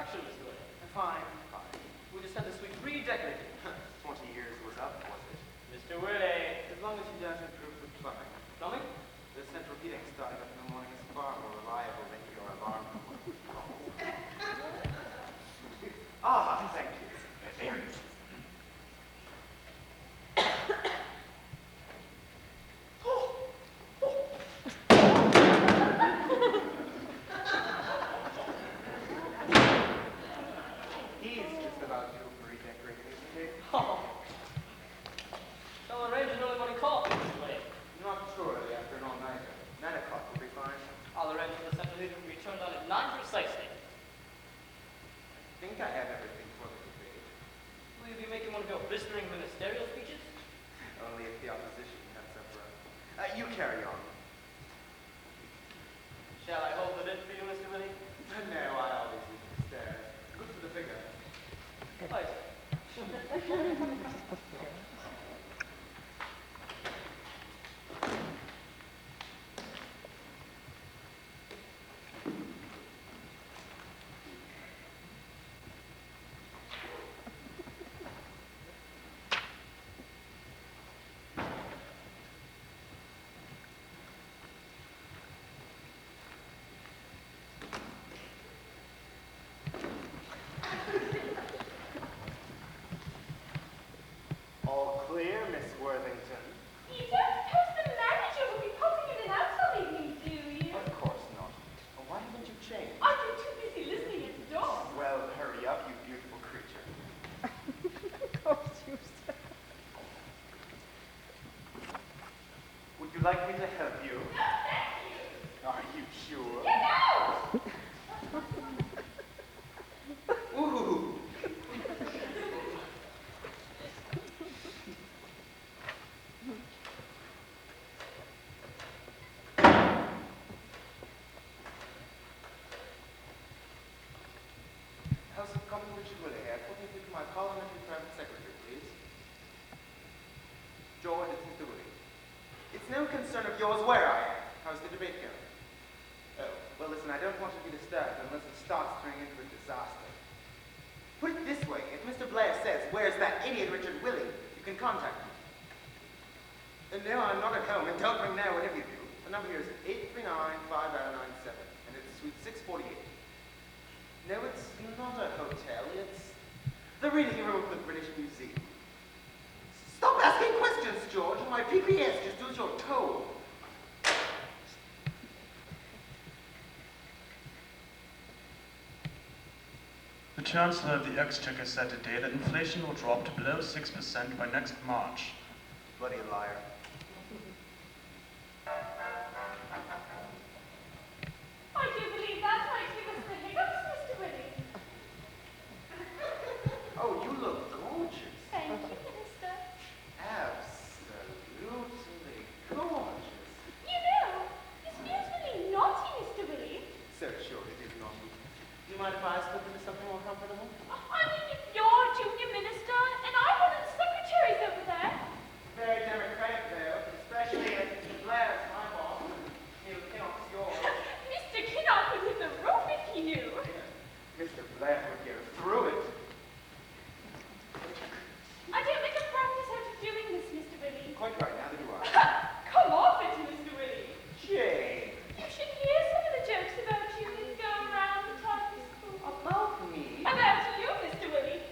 construction, Mr. Willie? Fine, fine. We just had this week redecorated. 20 years was up, was it? Mr. Willie. As long as you don't improve the plumbing. Plumbing? The central heating starting up in the morning is far more reliable than your alarm. Ah, thank you. Very good. He's just about due for redecorating, isn't he? Oh. Shall arrange an early morning call, Mr. Willie? Not too early after an all-nighter. 9 o'clock will be fine. I'll arrange for the central heating to be turned on at 9 precisely. I think I have everything for the debate. Will you be making one of your blistering ministerial speeches? Only if the opposition comes up rough. You carry on. Shall I hold the lid for you, Mr. Willie? No, I always use the stairs. Good for the figure. Right. All clear, Miss Worthington? You don't suppose the manager will be popping in and out all evening, do you? Of course not. Well, why haven't you changed? I've been too busy listening at the door. Well, hurry up, you beautiful creature. Of course you said. Would you like me to help you? No, thank you. Are you sure? Get out! Ooh! House of Commons, Richard Willie here. Put me through to my parliamentary private secretary, please. George, it's Mr. Willie. It's no concern of yours where I am. How's the debate going? Oh, well, listen, I don't want to be disturbed unless it starts turning into a disaster. Put it this way, if Mr. Blair says, where's that idiot Richard Willie, you can contact me. No, I'm not at home, and don't ring there, whatever you do. The number here is 839-5097, and it's suite 648. No, it's not a hotel, it's the reading room of the British Museum. Stop asking questions, George, or my PPS just do as you're told. The Chancellor of the Exchequer said today that inflation will drop to below 6% by next March. Bloody liar. I do believe that might give us the hiccups, Mr. Willie. Oh, you look gorgeous. Thank you, Minister. Absolutely gorgeous. You know, this feels really naughty, Mr. Willie. So sure it is naughty. Do you mind if I slip into something more comfortable? I mean, if you're junior minister and I'm one of the secretaries over there. Very democratic, though, especially as Mr. Blair's my boss and Neil Kinnock's yours. Mr. Kinnock would hit the roof if he knew. Mr. Blair would go through it. I don't make a practice out of doing this, Mr. Willie. Quite right, neither do I. Come off it, Mr. Willie. Jane. You should hear some of the jokes about you that go around the time of school. About me? About you, Mr. Willie.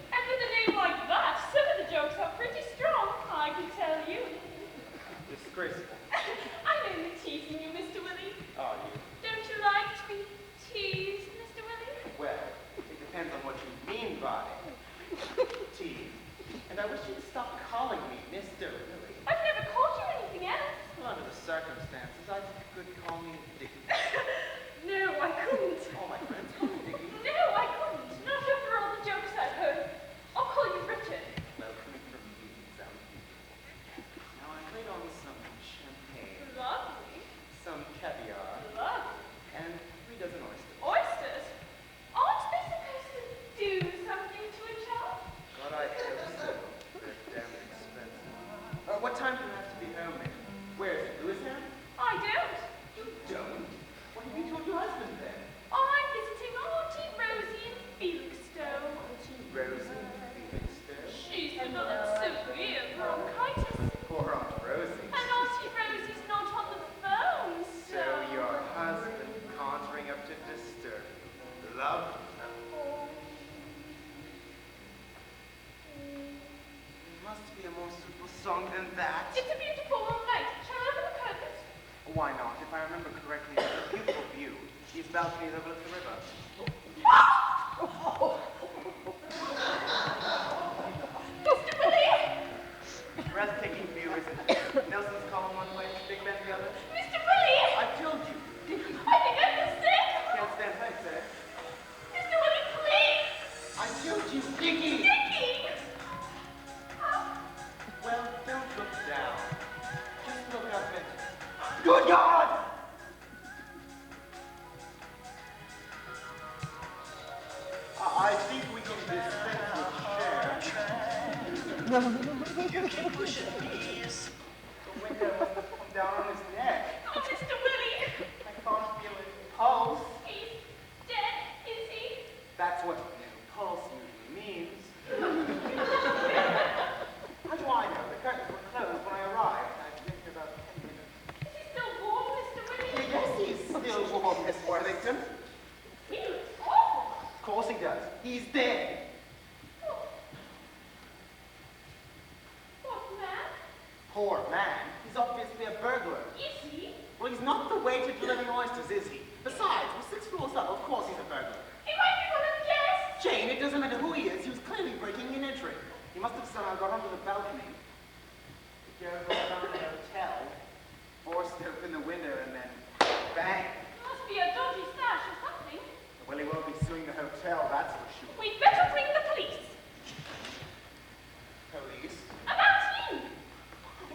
love. There must be a more suitable song than that. It's a beautiful night. Shall I open the curtains? Why not? If I remember correctly, it's a beautiful view. These balconies overlook the river. Mr. Willie! Breathtaking view, isn't it? Nelson's Column one way, Big Ben the other. Mr. Willie! I told you. Dickie. I think I'm sick. Can't stand heights, eh? Mr. Willie, please! I told you, Dickie! Dickie! Well, don't look down. Just look up and... Good God! I think we can dispense with share. You keep pushing these. The window must have come down on his neck. Oh, Mr. Willie! I can't feel his pulse. He's dead, is he? That's what pulse usually means. How do I know? The curtains were closed when I arrived. I've been here about 10 minutes. Is he still warm, Mr. Willie? Yes, he's still warm, Miss Worthington. He looks awful. Of course he does. He's dead. What man? Poor man. He's obviously a burglar. Is he? Well, he's not the waiter delivering oysters, is he? Besides, with 6 floors up, of course he's a burglar. He might be one of the guests. Jane, it doesn't matter who he is. He was clearly breaking and entering. He must have somehow got onto the balcony. The girl got down to the hotel, forced open the window, and then bang. Must be a dodgy stash or something. Well, he won't be suing the hotel, that's for sure. We'd better bring the police. Police? About you.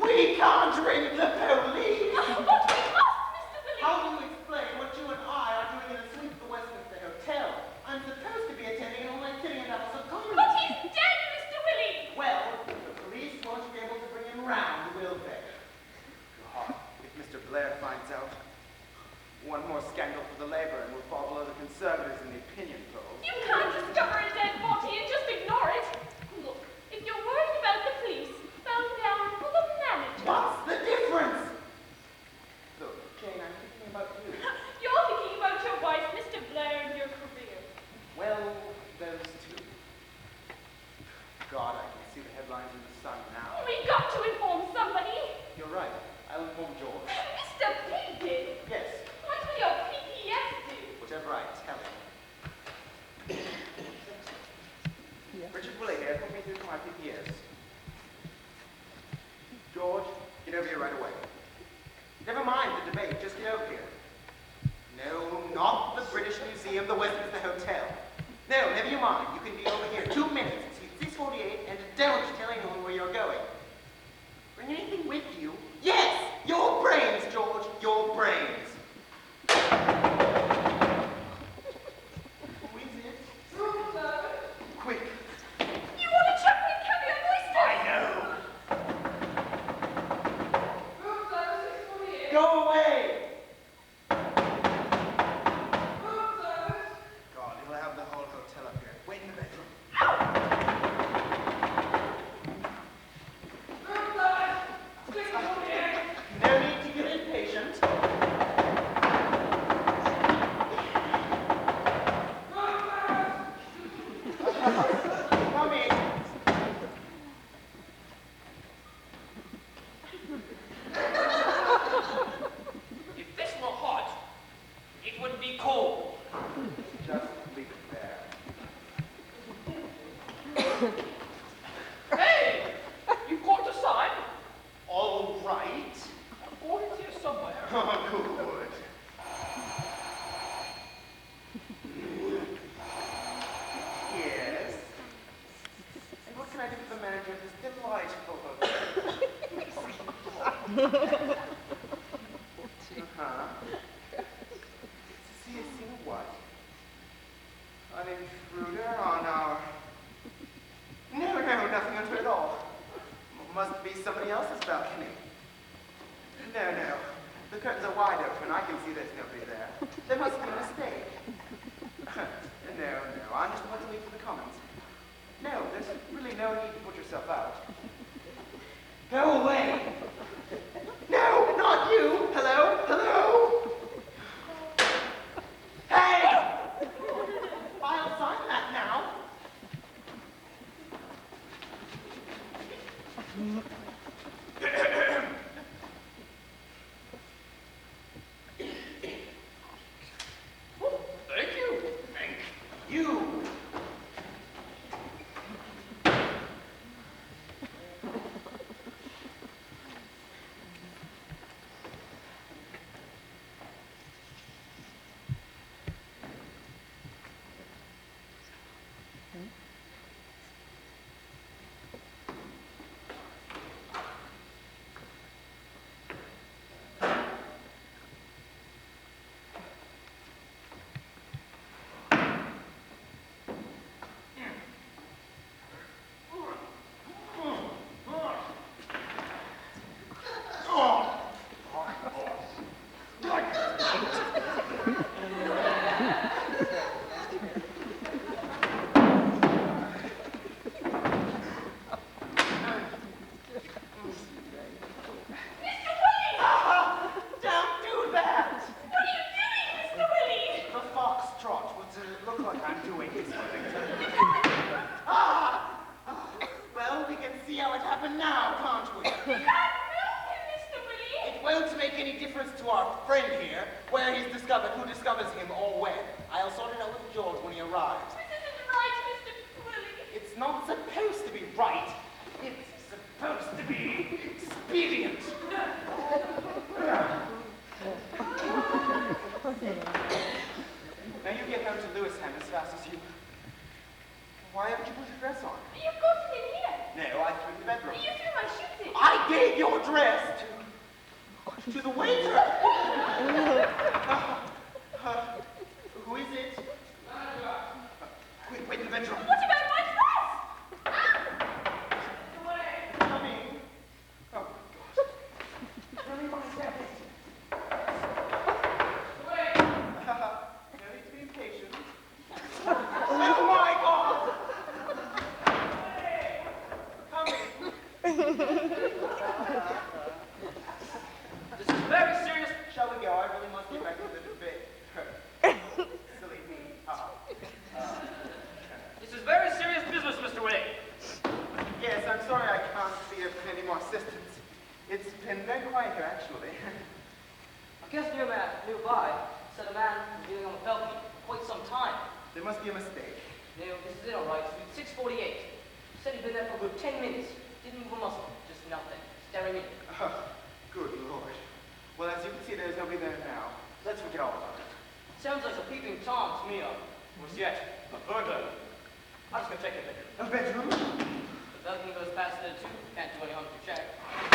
We can't ring the police! But we must, Mr. Willie. How do you explain what you and I are doing in a suite at the Westminster Hotel? I'm supposed to be attending an all-night sitting in Appleton Commons. But he's dead, Mr. Willie. Well, the police won't be able to bring him round, will they? God, if Mr. Blair finds out, one more scandal for the Labour and we'll fall below the Conservatives in the opinion polls. You can't discover a dead body and just ignore it. Look, if you're worried about the police, phone down for the manager. What's the difference? Look, Jane, I'm thinking about you. You're thinking about your wife, Mr. Blair, and your career. Well, those two. God, I can see the headlines in the Sun now. We got to inform somebody. You're right. I'll inform George. Mr. Pig did. Yes, What will your PPS do? whatever I tell him. Richard Woolley here. Put me through to my PPS. George, get over here right away. Never mind the debate. Just get over here. No, not the British Museum, the Westminster Hotel. No, never you mind. You can be over here 2 minutes. Suite 648, and don't tell anyone where you're going. Bring anything with you? Yes! Your brains, George! Your brains! Who is it? Quick! You want to check with Cabby and Oyster? I know! Go away! God, he'll have the whole hotel up here. Wait in the bedroom. No need to get impatient. Come in. If this were hot, it would be cold. Just leave it there. Hey! You caught the sign? All right. Oh, it's here somewhere. Oh, good. Yes. And what can I do for the manager of this delightful hotel? See what? An intruder on our... No, nothing under at all. Must be somebody else's balcony. No. The curtains are wide open. I can see there's nobody there. There must be a mistake. No. I'm just about to leave for the Commons. No, there's really no need to put yourself out. Go away! No, not you! Hello? Hey! Thank you. Thank You! Mr. Willie! Don't do that! What are you doing, Mr. Willie? The foxtrot. What does it look like I'm doing? Well, we can see how it happened now, can't we? You can't move him, Mr. Willie. It won't make any difference to our friend here, where he's discovered, who discovers him, or when. I'll sort it out with George when he arrives. This isn't right, Mr. Willie. It's not supposed to be right. It's supposed to be expedient. Now you get home to Lewisham as fast as you... Why haven't you put your dress on? You've got him in here. No, I threw it in the bedroom. You threw my shoes in. I gave your dress to the waiter. Who is it? Quick, wait in the bedroom. What about my dress? Coming. Oh, God. Really, my second. No need to be impatient. Oh, my God. Coming. This is very serious. Shall we go? I really must get back to the debate. Silly me. This is very serious business, Mr. Willie. Yes, I'm sorry I can't be of any more assistance. It's been very quiet here, actually. I guess nearby said a man was dealing on the balcony for quite some time. There must be a mistake. Neil, this is it all right. Suite 648. Said he'd been there for a good 10 minutes. Didn't move a muscle. Just nothing. Staring at me. Good Lord. Well, as you can see, there's nobody there now. Let's forget all about it. Sounds like a peeping Tom to me. Worse yet, a burglar. I'm just gonna check it later. A bedroom? The balcony goes past there too. Can't do any harm to check. I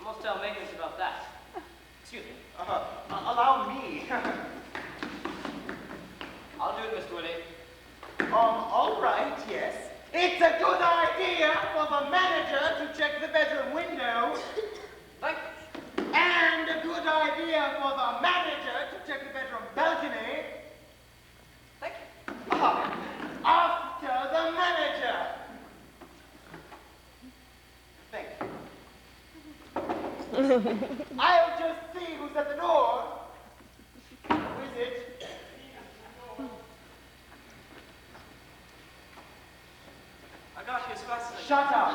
must tell maintenance about that. Excuse me. Allow me. I'll do it, Mr. Willie. All right, yes. It's a good idea for the manager to check the bedroom window. Thank you. And a good idea for the manager to check the bedroom balcony. Thank you. After the manager. Thank you. I'll just see who's at the door. Who is it? I got here as fast as Shut up!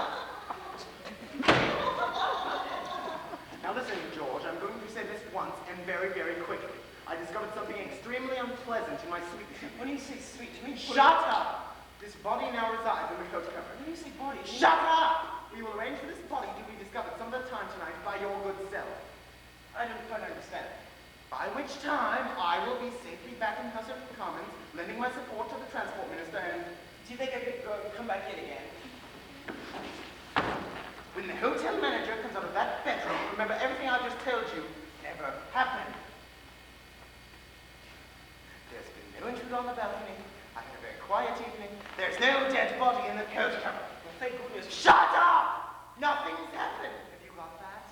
Now listen, George, I'm going to say this once and very, very quickly. I discovered something extremely unpleasant in my suite. When you say sweet, you mean Shut up! This body now resides in the coat cupboard. When you say body, you mean... Shut up! We will arrange for this body to be discovered some other time tonight by your good self. I don't quite understand. By which time I will be safely back in House of Commons, lending my support to the Transport Minister and... Do you think I could come back in again? When the hotel manager comes out of that bedroom, remember everything I just told you never happened. There's been no intruder on the balcony. I had a very quiet evening. There's no dead body in the coat cupboard. Well, thank goodness. Shut up! Nothing's happened. Have you got that?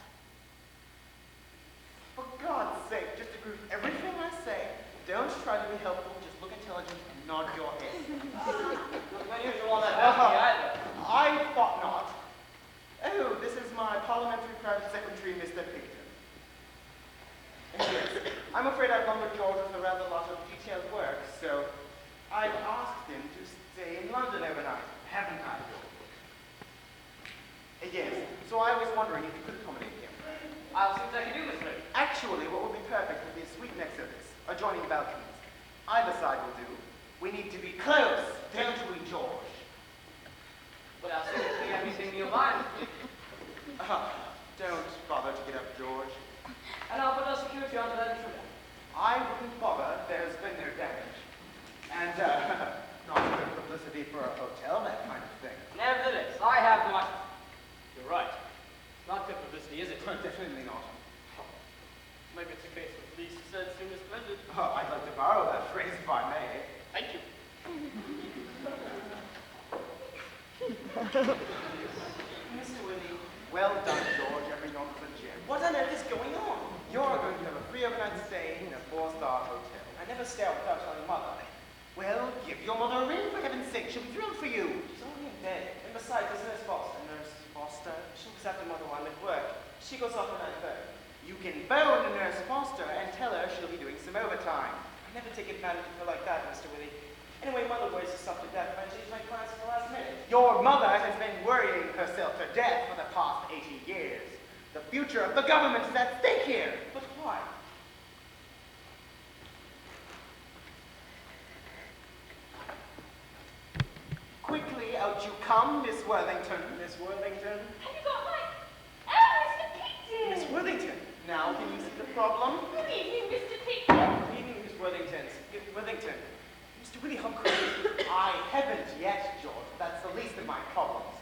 For God's sake, just agree with everything I say. Don't try to be helpful. Just look intelligent and nod your head. Not usual on that balcony either. I thought not. Oh, this is my parliamentary private secretary, Mr. Picton. Yes, I'm afraid I've lumbered George with a rather lot of detailed work, so I've asked him to stay in London overnight, haven't I, George? I'll see what I can do, Miss Ray. Actually, what would be perfect would be a suite next to this, adjoining balconies. Either side will do. We need to be close, don't we, George? But I'll see if you have anything in your mind. Don't bother to get up, George. And I'll put our security onto that intruder. I wouldn't bother. There's been no damage. And, not good publicity for a hotel, that kind of thing. Nevertheless, I have my... You're right. Not good publicity, is it? Definitely not. Maybe it's a case of least said, soonest mended. Oh, I'd like to borrow that phrase if I may. Thank you. Mr. Willie, well done, George. Every knock is a gem. What on earth is going on? You're going to have a free overnight stay in a 4-star hotel. I never stay out without telling Mother. Well, give your mother a ring, for heaven's sake. She'll be thrilled for you. She's only in bed. And besides, there's Nurse Foster. Nurse Foster? She looks after Mother while I'm at work. She goes off when I'm at home. You can phone Nurse Foster and tell her she'll be doing some overtime. I never take advantage of her like that, Mr. Willie. Anyway, Mother worries herself to death when I change my plans at the last minute. Your mother has been worrying herself to death for the past 80 years. The future of the government is at stake here. But why? Quickly, out you come, Miss Worthington. Miss Worthington? Have you got my... Oh, Mr. Picton! Miss Worthington? Now, can you see the problem? Good evening, Mr. Picton. Good evening, Miss Worthington. Worthington. Mr. Willie, how crazy. I haven't yet, George. That's the least of my problems.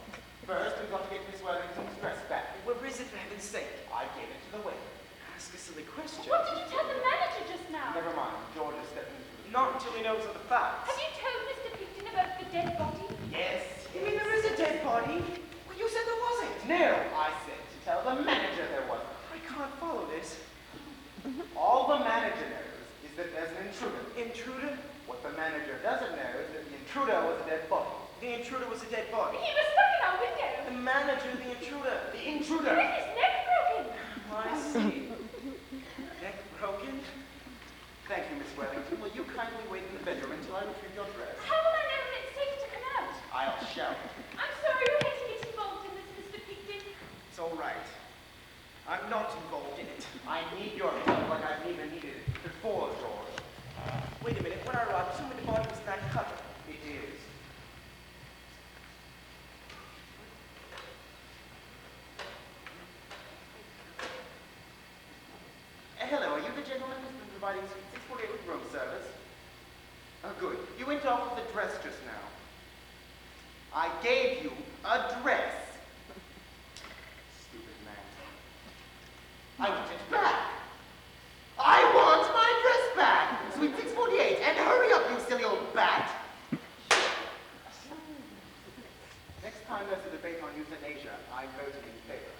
First, we've got to get Miss Worthington's dress back. Where is it, for heaven's sake? I gave it to the waiter. Ask a silly question. What did you tell the manager just now? Never mind. George is stepping into the... Not until he knows of the facts. Have you told Mr. Picton about the dead body? Yes. You mean there is a dead body? Well, you said there wasn't. No, I said to tell the manager there wasn't. I can't follow this. All the manager knows is that there's an intruder. Intruder? What the manager doesn't know is that the intruder was a dead body. The intruder was a dead body. He was stuck in our window. The manager, the intruder. The intruder! With his neck broken. I see. Neck broken? Thank you, Miss Worthington. Will you kindly wait in the bedroom until I retrieve your dress? How will I know when it's safe to come out? I'll shout. I'm sorry we had to get involved in this, Mr. Picton. It's all right. I'm not involved in it. I need your help like I've never needed it before, George. Wait a minute. When I arrived, assuming the body was in that cupboard. It is. Hello, are you the gentleman who's been providing Suite 648 with room service? Oh, good. You went off with a dress just now. I gave you a dress. Stupid man. I want it back. I want my dress back. Suite 648, and hurry up, you silly old bat. Next time there's a debate on euthanasia, I'm voting in favor.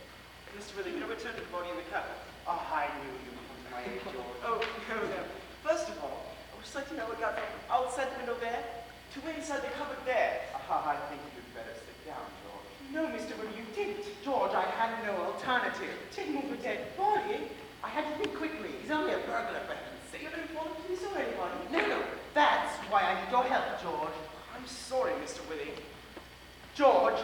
Mr. Willie, we don't return to the body in the cupboard. Oh, I knew you'd come to my aid, George. Oh, no. First of all, I was like to know what got from outside the window there to inside the cupboard there. I think you'd better sit down, George. No, Mr. Willie, you didn't. George, I had no alternative. Didn't move a dead body. I had to think quickly. He's only a burglar, for heaven's sake. You couldn't phone the police or anybody. No. That's why I need your help, George. I'm sorry, Mr. Willie. George,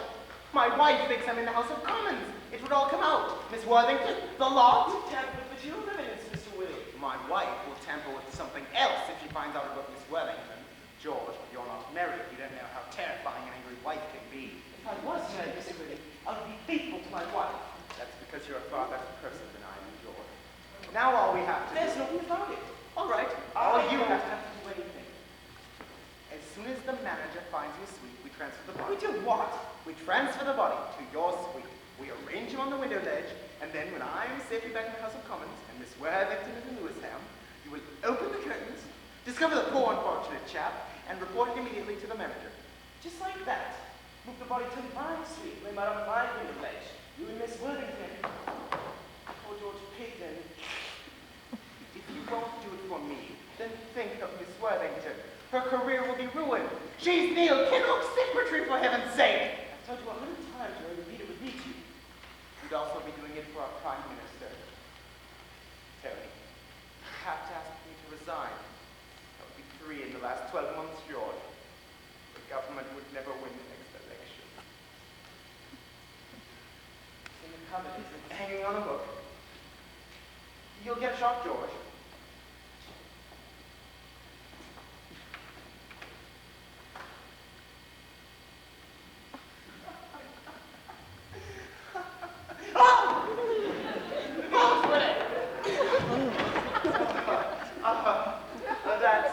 my wife thinks I'm in the House of Commons. It would all come out. Miss Worthington, the lot. You tampered with material evidence, Mr. Willie. My wife will tamper with something else if she finds out about Miss Worthington. George, you're not married. You don't know how terrifying an angry wife can be. If I was married, Mr. Willie, I would be faithful to my wife. That's because you're a far better person than I am, George. Now all we have to There's do... nothing about it. All right. All All you you have have to do anything. As soon as the manager finds you a suite, we transfer the body. We do what? We transfer the body to your suite. We arrange him on the window ledge, and then when I'm safely back in the House of Commons and Miss Worthington is in Lewisham, you will open the curtains, discover the poor unfortunate chap, and report it immediately to the manager. Just like that. Move the body to my suite, lay him out on my window ledge. You and Miss Worthington. Poor George Payton. If you won't do it for me, then think of Miss Worthington. Her career will be ruined. She's Neil Kinnock's secretary, for heaven's sake! I've told you 100 times where the leader would meet you. We'd also be doing it for our Prime Minister. Tony, you have to ask me to resign. That would be 3 in the last 12 months, George. The government would never win the next election. In the cupboard, isn't it? Hanging on a hook. You'll get a shock, George.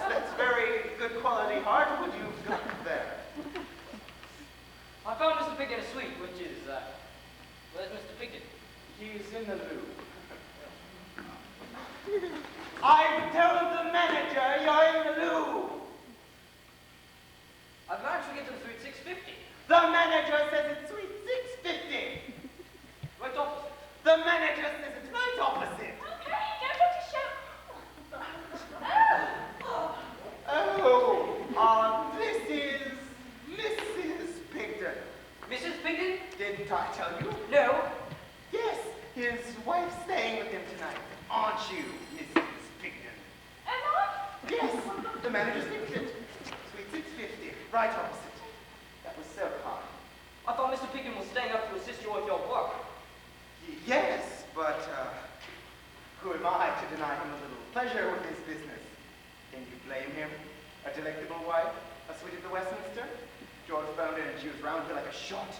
That's very good quality hardwood you've got there. I found Mr. Pigden asleep, which is, where's Mr. Pigden? He's in the loo. I told the manager you're in the loo. I've managed to get to the suite 650. The manager says it's suite 650. Right opposite. The manager says it's right opposite. Okay, don't have to shout. Oh, this is Mrs. Pigden. Mrs. Pigden? Didn't I tell you? No. Yes, his wife's staying with him tonight. Aren't you, Mrs. Pigden? Am I? Yes, the manager's thinks it. Suite 650, right opposite. That was so kind. I thought Mr. Pigden was staying up to assist you with your work. Yes, but who am I to deny him a little pleasure with his business? Can you blame him? A delectable wife, a suite at the Westminster? George phoned in and she was round here like a shot.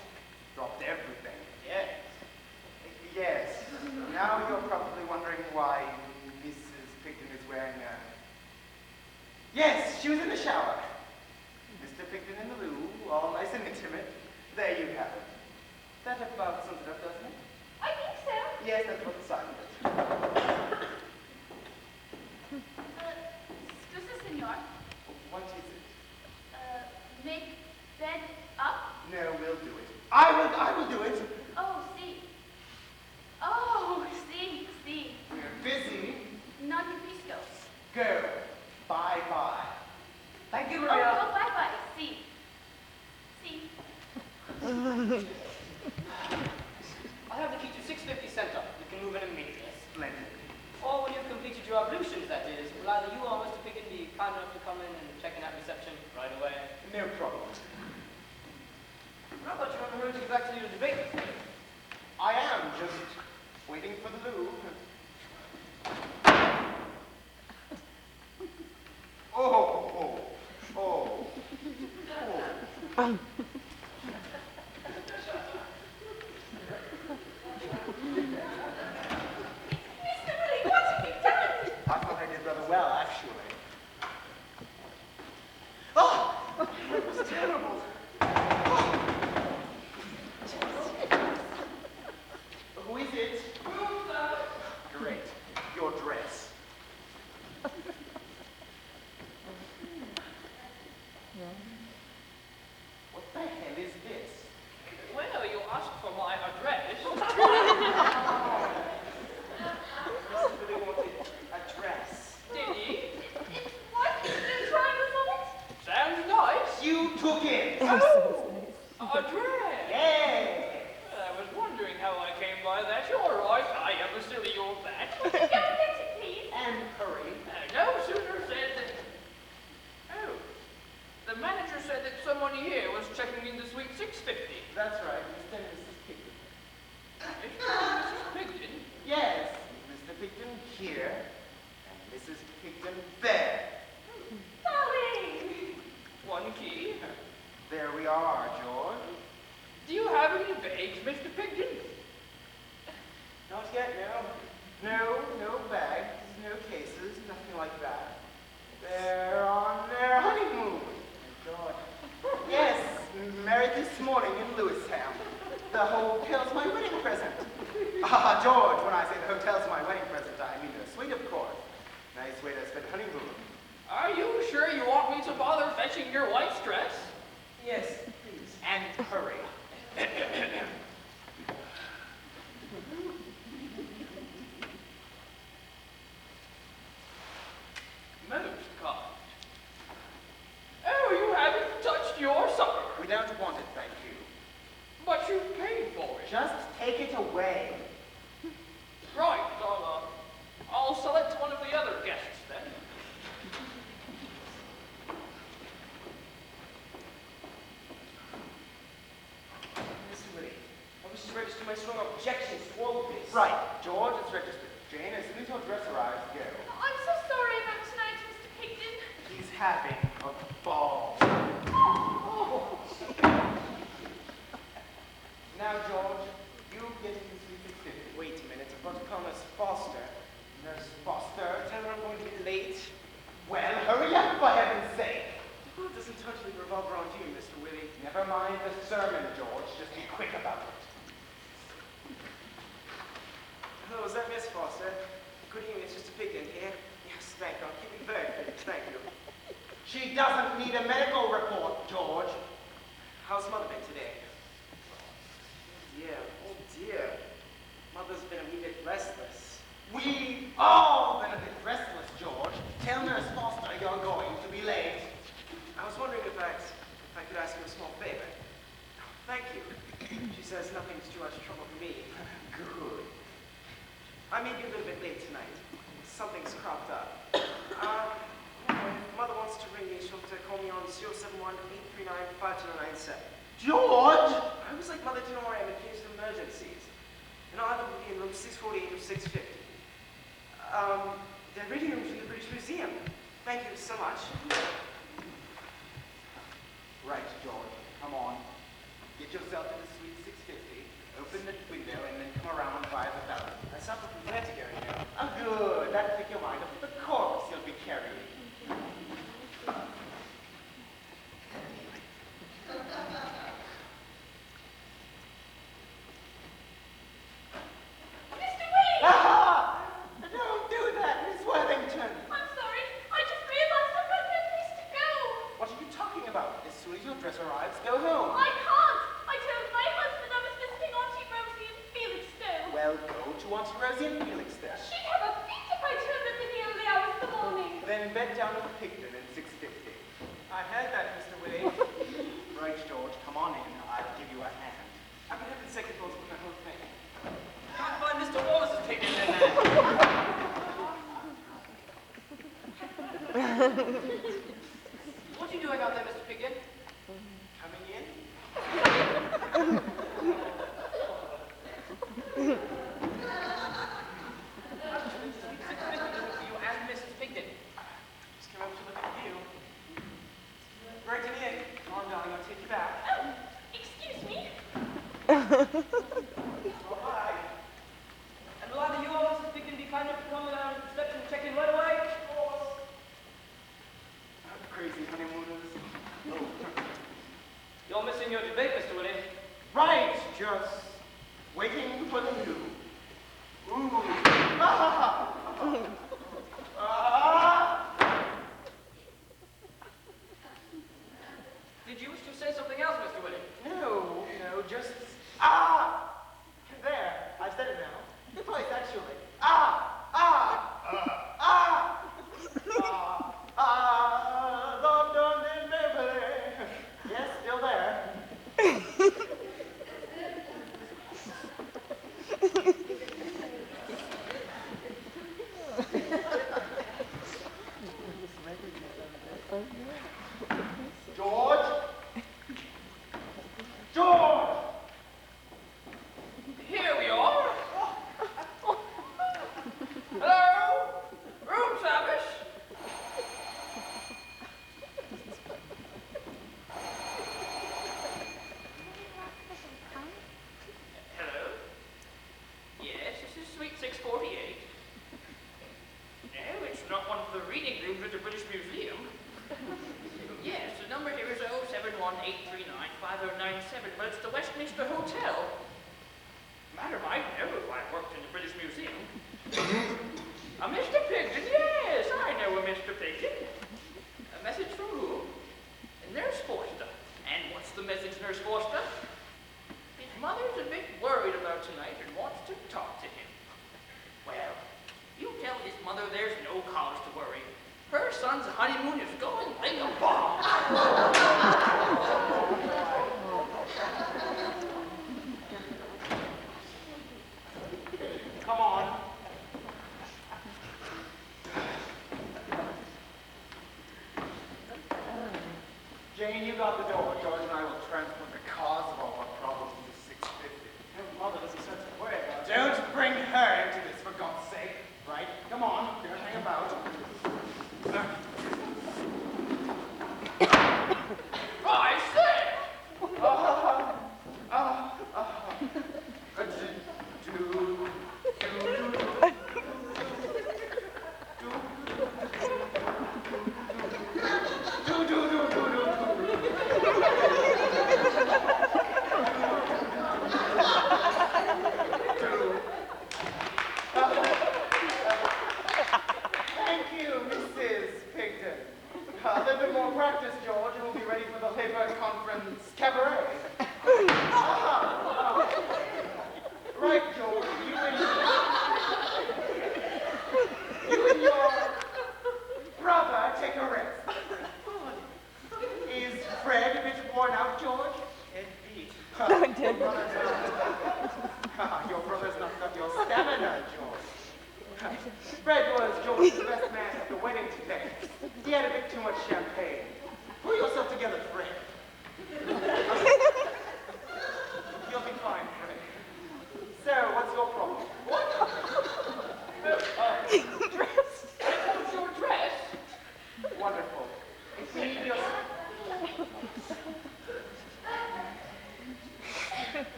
Dropped everything. Yes. Yes. Now you're probably wondering why Mrs. Pigden is wearing a... Yes, she was in the shower. Mr. Pigden in the loo, all nice and intimate. There you have it. That about sums it up, doesn't it? I think so. Yes, that's what the sign is. Excuse me, senor. What is it? Make bed up? No, we'll do it. I will do it. Oh, see. Oh, see. We're busy. Non capisco. Go. Bye-bye. Thank you, Oh, Maria. no, bye-bye. See. I have the key to 650 Center. You can move in immediately. Splendid. Or when you've completed your ablutions, that is, will either you or Mr. Pigden be kind enough to come in and check in at reception right away? No problem. How about you on the road to get back to your debate? I am just waiting for the loo. Oh. Mr. Willie, what have you done? I thought I did rather well, actually. Oh, that was terrible. Who is it? Great. Your dress. What the hell is this? Well, you asked for my address. Mr. Billy wanted a dress. Did he? What? The triangles on it? Sounds nice. You took it. Address. Yay! I was wondering how I came by that. You're right. I am a silly old bat. Go and get it, please. And hurry. No sooner said than... Oh. The manager said that someone here was checking into suite 650. That's right, Mr. and Mrs. Pigden. Mrs. Pigden? Yes, Mr. Pigden here, and Mrs. Pigden there. Darling. One key. There we are, George. Do you have any bags, Mr. Pigden? Not yet, no. No bags, no cases, nothing like that. They're on their honeymoon. Thank God. Yes, married this morning in Lewisham. The hotel's my wedding present. Ah, George, when I say the hotel's my wedding present, I mean the suite, of course. Nice way to spend honeymoon. Are you sure you want me to bother fetching your wife's dress? Yes, please. And hurry. Most kind. Oh, you haven't touched your supper. We don't want it, thank you. But you paid for it. Just take it away. Right, I'll select one of the other guests then. Mr. Willie, I wish to register my strong objections to all of this. Right, George, it's registered. Jane, as soon as your dress having a ball. Now, George, you get into Suite 650. Wait a minute, I've got to call Nurse Foster. Nurse Foster. Tell her I'm going to be late. Well, hurry up, for heaven's sake. Well, it doesn't totally revolve around you, Mr. Willie. Never mind the sermon, George. Just be quick about it. Hello, is that Miss Foster? Good evening, it's just a pig in here. Yes, thank you. I'll keep it very quick. Thank you. She doesn't need a medical report, George. How's Mother been today? Oh dear. Mother's been a wee bit restless. We've all been a bit restless, George. Tell Nurse Foster you're going to be late. I was wondering if I could ask you a small favor. Thank you. She says nothing's too much trouble for me. Good. I may be a little bit late tonight. Something's cropped up. Mother wants to ring me. She'll have to call me on 071-839-5097. George! I always like Mother to know where I am in case of emergencies. And I'll either be in room 648 or 650. They're reading rooms in the British Museum. Thank you so much. Right, George. Come on. Get yourself into Suite 650, open the window, and then come around by the bell. That's not what we plan to go, you know. Oh, good. That'll take your mind off the corpse you'll be carrying. Mr. Willie! Ah! Don't do that, Miss Worthington! I'm sorry. I just realized I've got no place to go. What are you talking about? As soon as your dress arrives, go home. I can't. I told my husband I was visiting Auntie Rosie in Felixstowe. Well, go to Auntie Rosie and Felixstowe. She'd have a fit if I turned up in the early hours of the morning. Then bed down at the Pigden in 650. I heard that, Mr. Willie. Right, George, come on in. I'll give you a hand. I'm gonna have the second floor to put my whole thing. Can't find Mr. Wallace's ticket in there. What are you doing out there, Mr. Piggin? Coming in? You and Mrs. Pigden. Just came over to look at you. Breaking in. Come on, darling, I'll take you back. Oh, excuse me. Oh, hi. And will either you or Mrs. Pigden be kind enough to come down to the steps and check in right away? Crazy honeymooners. You're missing your debate, Mr. Willie. Right, just waiting for the new. Ooh. Ah! Ah! Did you wish to say something else, Mr. Willie? No, just ah! There, I've said it now. Twice, actually. Ah! Ah! Ah! London in Beverly. Yes, still there. George? George! Here we are. Hello? Room service? Hello? Yes, this is Suite 648. No, it's not one of the reading rooms at the British Museum. Yes, the number here is 071-839-5097, but it's the Westminster Hotel. Madam, I know I worked in the British Museum. Mr. Pigden, yes, I know a Mr. Pigden. A message from who? Nurse Forster. And what's the message, Nurse Forster? His mother's a bit worried about tonight and wants to talk to him. Well, you tell his mother there's no cause to worry. Her son's honeymoon is going like a bomb. Come on. Jane, you got the door. George and I will transport the cause of all our problems to 650. Mother doesn't seem to worry about it. Don't bring her into this, for God's sake. Right? Come on. Don't hang about. little bit more practice, George, and we'll be ready for the Labor Conference cabaret. Right, George, you and your brother take a rest. Is Fred a bit worn out, George? Indeed. Your brother's not got your stamina, George. Fred was George's best man at the wedding today. He had a bit too much champagne. Pull yourself together, Fred. You'll be fine, Fred. So, what's your problem? What? What's your dress? Wonderful. If we need your...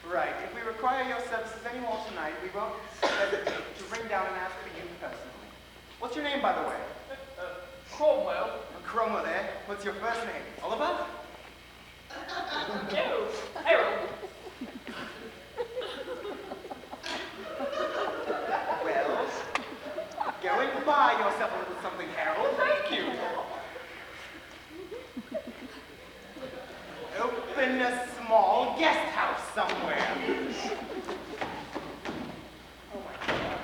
Right. If we require your services any more tonight, we won't hesitate to ring down and ask for you personally. What's your name, by the way? Cromwell. Cromwell there. What's your first name? Oliver? No, Harold. Well, go and buy yourself a little something, Harold. Thank you. Open a small guest house somewhere. Oh my God.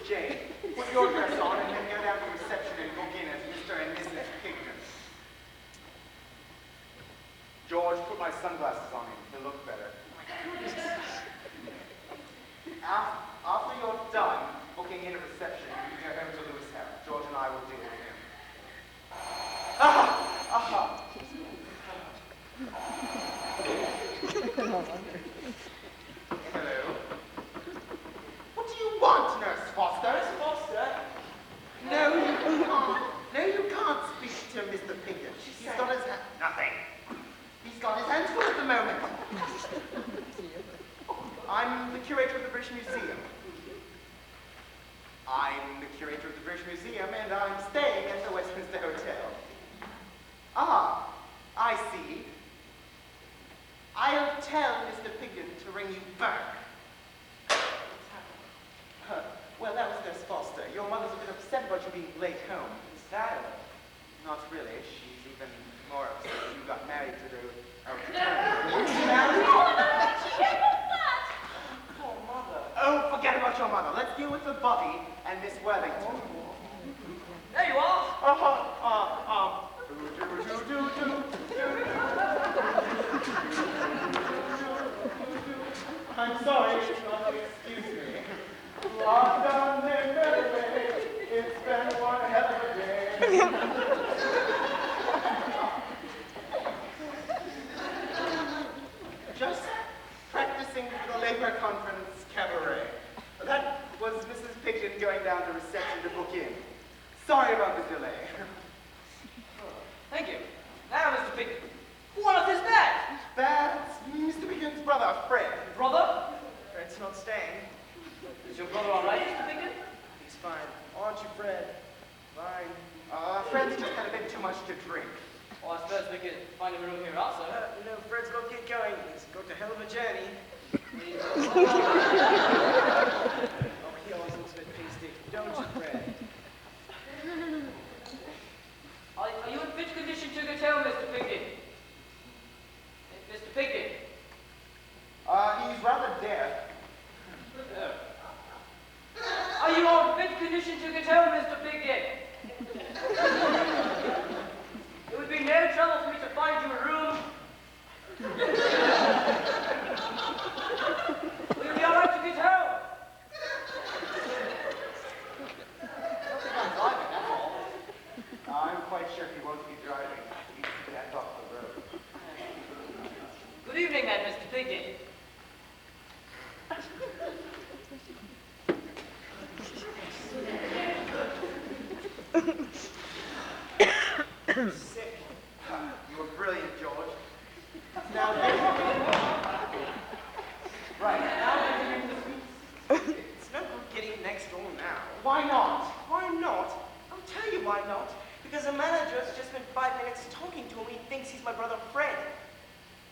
Jane, put your dress on and then go down to reception and book in as Mr. and Mrs. Pigman. George, put my sunglasses on him. He'll look better. After you're done booking in a reception, you can go home to Lewis Harris. George and I will deal with him. Aha! Hello. What do you want, Nurse Foster? Nurse Foster? No, you can't. No, you can't speak to Mr. Pickett. He's got his hand... Nothing. He's got his hands full at the moment. I'm the curator of the British Museum. I'm the curator of the British Museum, and I'm staying at the Westminster Hotel. Ah, I see. I'll tell Mr. Pickett to ring you back. Well, that was Nurse Foster. Your mother's a bit upset about you being late home. Is that it? Not really. She's even more upset that you got married to our Poor mother. Oh, forget about your mother. Let's deal with the body and Miss Worthington. There you are. I'm sorry, excuse me. Lost on their memory. It's been one hell of a day. Just practicing for the Labor Conference cabaret. That was Mrs. Pigden going down to reception to book in. Sorry about the delay. Thank you. Now, Mr. Pickett, who on earth is that? That's Mr. Pigden's brother, Fred. Brother? Fred's not staying. Is your brother all right, Mr. Pickett? He's fine. Aren't you, Fred? Fine. Fred's just had a bit too much to drink. Well, I suppose we could find him a room here also. Fred's got to get going. He's got a hell of a journey. Oh, he always looks a bit pasty. Don't you, Fred? Are you in fit condition to go home, Mr. Pickett? Mr. Pickett? He's rather deaf. Are you in fit condition to get home, Mr. Pickett? It would be no trouble for me to find you a room. Will you be all right to get home? I'm driving, that's all. I'm quite sure he won't be driving. He's back off the road. Good evening, then, Mr. Pickett. Sick. You were brilliant, George. Now, right, now It's no good getting next door now. why not? Why not? I'll tell you why not. Because the manager's just been 5 minutes talking to him. He thinks he's my brother Fred.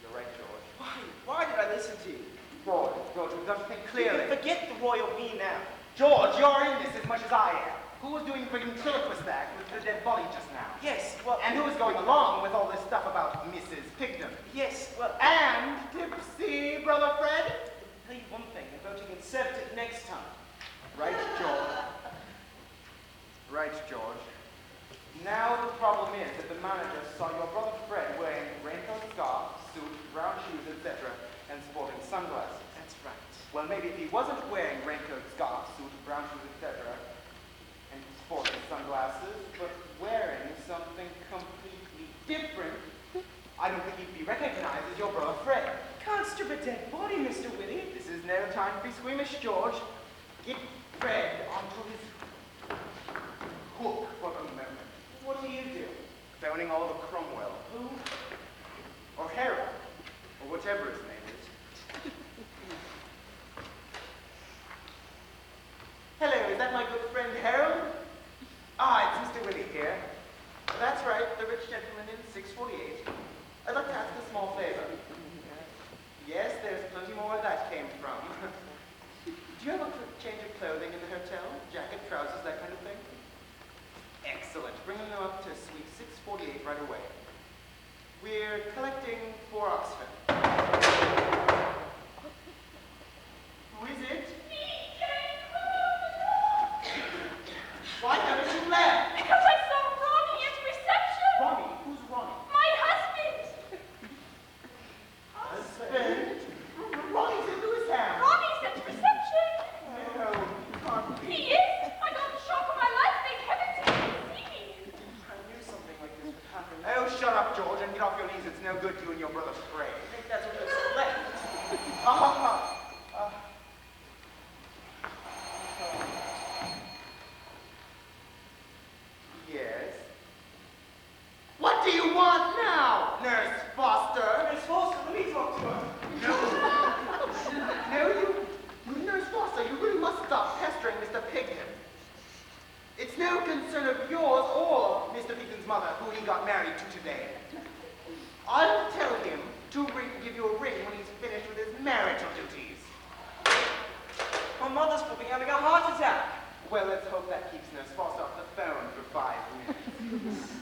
You're right, George. Why? Why did I listen to you? George, we've got to think clearly. Forget the royal we now. George, you're in this as much as I am. Who was doing the ventriloquist act with the dead body well... And who is going along with all this stuff about Mrs. Pigdon? Yes, well... And tipsy, Brother Fred? I'll tell you one thing, I'm voting Conservative next time. Right, George. Right, George. Now the problem is that the manager saw your Brother Fred wearing raincoat, scarf, suit, brown shoes, etc., and sporting sunglasses. That's right. Well, maybe if he wasn't wearing raincoat, scarf, suit, brown shoes, etc., and sporting sunglasses, but wearing something completely different, I don't think he'd be recognized as your Brother Fred. Can't strip a dead body, Mr. Willie. This is no time to be squeamish, George. Get Fred onto his hook for the moment. What do you do? Phoning Oliver Cromwell. Who? Or Harold. Or whatever his name is. Hello, is that my good friend Harold? Ah, it's Mr. Willie here. That's right, the rich gentleman in 648. I'd like to ask a small favor. Yes, there's plenty more where that came from. Do you have a change of clothing in the hotel? Jacket, trousers, that kind of thing? Excellent. Bringing them up to suite 648 right away. We're collecting for Oxford. Who is it? Why haven't you left? Because I saw Ronnie at reception. Ronnie? Who's Ronnie? My husband. Husband? Ronnie's in Lewistown. Ronnie's at reception. No, he can't be. He is. I got the shock of my life. Thank heavens he didn't see me. I knew something like this would happen. Oh, shut up, George, and get off your knees. It's no good you and your brother pray. I think that's what was left. Yes? What do you want now, Nurse Foster? Miss Foster, let me talk to her. No, you Nurse Foster, you really must stop pestering Mr. Pigton. It's no concern of yours or Mr. Pigton's mother, who he got married to today. I'll tell him to give you a ring when he's finished with his marital duties. My mother's probably having a heart attack. Well, let's hope that keeps Nurse Foster off the phone for 5 minutes.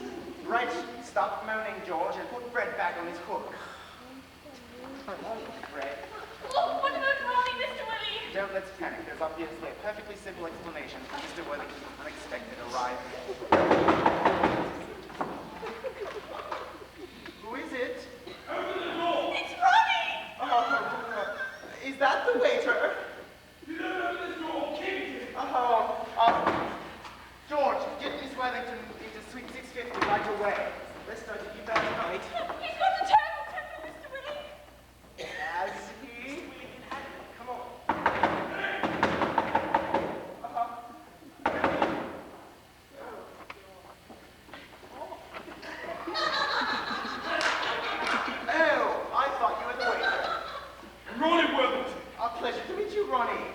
Right, stop moaning, George, and put Fred back on his hook. Fred, Look, what about Ronnie, Mr. Willie? don't let's panic. There's obviously a perfectly simple explanation for Mr. Worthington's unexpected arrival. Who is it? It's Ronnie. Is that the waiter? George, get Miss Worthington into suite 650 right away. Let's start to keep out of night. He's got a terrible temper, Mr. Willie. As he... Come on. Oh, I thought you were the waiter. Ronnie Worthington. A pleasure to meet you, Ronnie.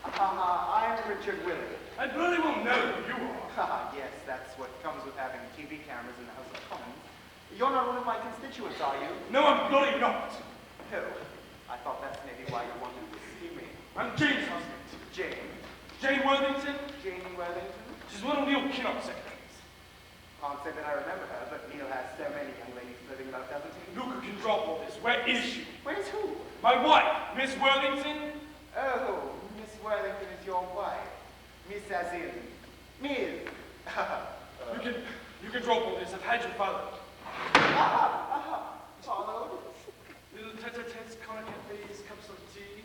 I'm Richard Willie. I really won't know who you are. Yes, that's what comes with having TV cameras in the House of Commons. You're not one of my constituents, are you? No, I'm bloody not. No. I thought that's maybe why you wanted to see me. I'm Jane's husband. Jane. Jane Worthington. Jane Worthington? She's one of Neil Kinnock's secretaries. Can't say that I remember her, but Neil has so many young ladies living about, doesn't he? Look who can drop all this. Where is she? Where's who? My wife, Miss Worthington. Oh, Miss Worthington is your wife. Miss as in... Miss. You can drop all this. I've had your father. Followed? Little tete-a-tetes, corner cafes, cups of tea.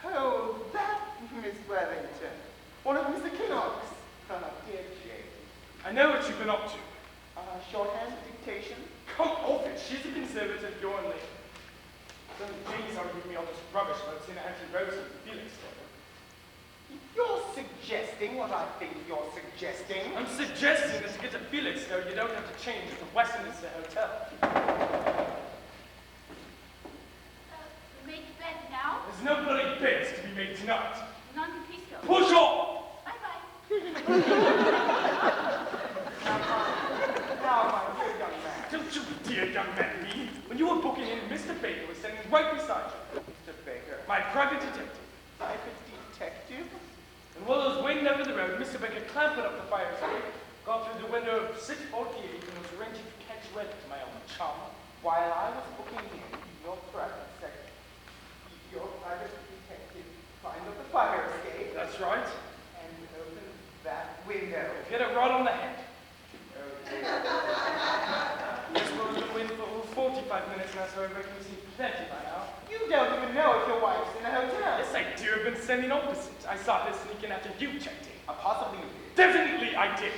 Oh, that Miss Worthington. One of Mr. Kinnock's. Dear Jane. I know what you've been up to. Shorthand dictation? Come off it. She's a conservative, you're a lady. So Jane's arguing me all this rubbish about seeing anti-Rose and Felix. You're suggesting what I think you're suggesting. I'm suggesting that to get to Felix, though, you don't have to change at the Westminster Hotel. Make bed now. There's no bloody beds to be made tonight. Non capisco. Push off! Bye-bye. Now, my dear young man. Don't you dear young man me. When you were booking in, Mr. Baker was standing right beside you. Mr. Baker. My private detective. Private detective? And while I was waiting out in the road, Mr. Baker clamped up the fire escape, Got through the window of 648 and was arranging to catch red to my own chum. While I was booking in, your private detective climbed up the fire escape That's right. and opened that window. Hit it right on the head. Yes, well, we've been waiting for 45 minutes now, so I reckon we've seen plenty by now. You don't even know if your wife's in the hotel. Yes, I do. I've been sending opposite. I saw her sneaking after you checked in. Possibly you did. Definitely I did.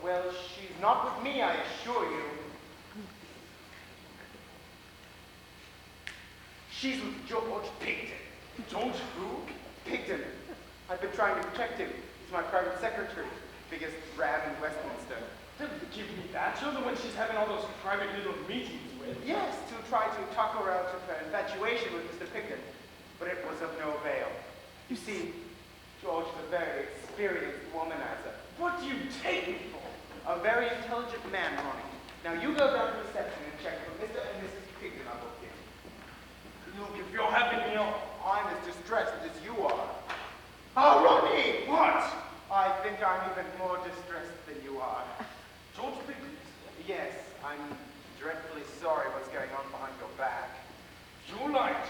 Well, she's not with me, I assure you. She's with George Pigton. George who? Pigton. I've been trying to protect him. He's my private secretary. Biggest ram in Westminster. Don't give me that. You're the one she's having all those private little meetings with. Yes, to try to talk her out of her infatuation with Mr. Pigton. But it was of no avail. You see, George is a very experienced womanizer. What do you take me for? A very intelligent man, Ronnie. Now you go down to reception and check for Mr. and Mrs. Pigton are booked in. Look, if you're having me on. I'm as distressed as you are. Oh, Ronnie! What? I think I'm even more distressed than you are. George Pigton? Yes, I'm dreadfully sorry what's going on behind your back. You're right.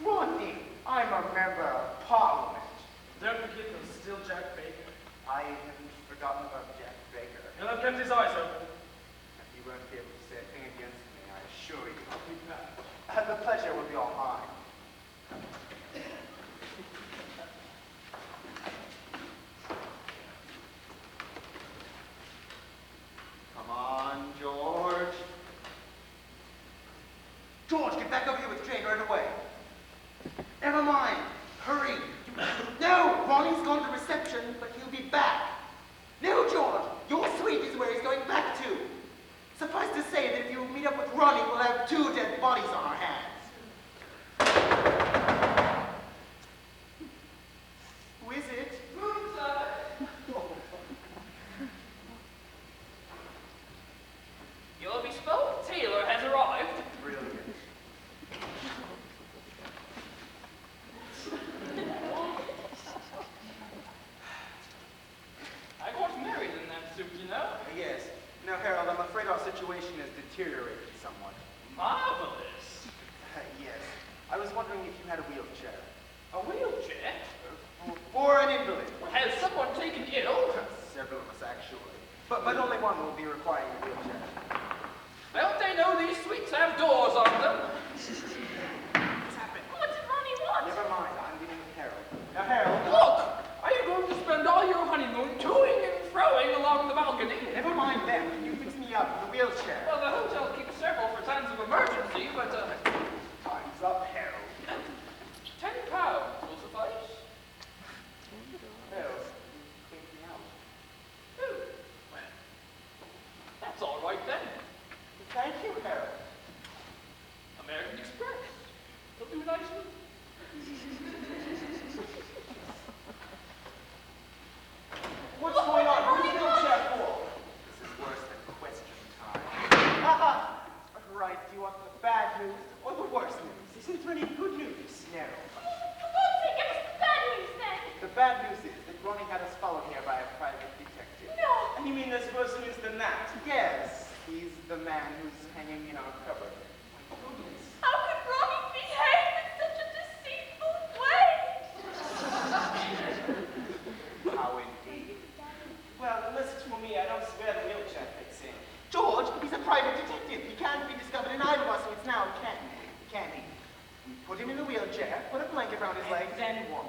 Ronnie, I'm a member of Parliament. Don't forget there's still Jack Baker. I haven't forgotten about Jack Baker. He'll have kept his eyes open. He won't be able to say a thing against me, I assure you. I'll be back. The pleasure will be all mine. Come on, George. George, get back over here with Jane right away. Never mind. Hurry. No, Ronnie's gone to reception, but he'll be back. No, George, your suite is where he's going back to. Suffice to say that if you meet up with Ronnie, we'll have 2 dead bodies on our hands. Who is it? Your bespoke tailor has arrived. Brilliant. I got married in that suit, you know. Yes. Now, Harold, I'm afraid our situation has deteriorated somewhat. Marvelous. Yes. I was wondering if you had a wheelchair. A wheelchair? For an invalid. Has someone taken ill? Several of us, actually. But only one will be requiring a wheelchair. Don't they know these suites have doors on them? What's happened? What did Ronnie want? Never mind. I'm dealing with Harold. Now, Harold. Look! Are you going to spend all your honeymoon toing and froing along the balcony? Never mind them. You fix me up with a wheelchair. Well, the hotel keeps several for times of emergency, but, Time's up, Harold. £10 will suffice. Harold, you cleaned me out. Oh, well, that's all right then. Thank you, Harold. American Express. They'll do nicely. What's going on? Who's the wheelchair for? This is worse than question time. Right, do you want the bad news or the worst news? Isn't there any good news? No. For God's sake, give us the bad news then. The bad news is that Ronnie had us followed here by a private detective. No. And you mean there's worse news than that? Yes, he's the man who's hanging in our cupboard. How could Ronnie behave in such a deceitful way? How indeed. Well, unless it's for me, I don't swear the wheelchair fits in. George, he's a private detective. He can't be discovered in either of us, so it's now, can he? We put him in a wheelchair, put a blanket around his And legs. then what?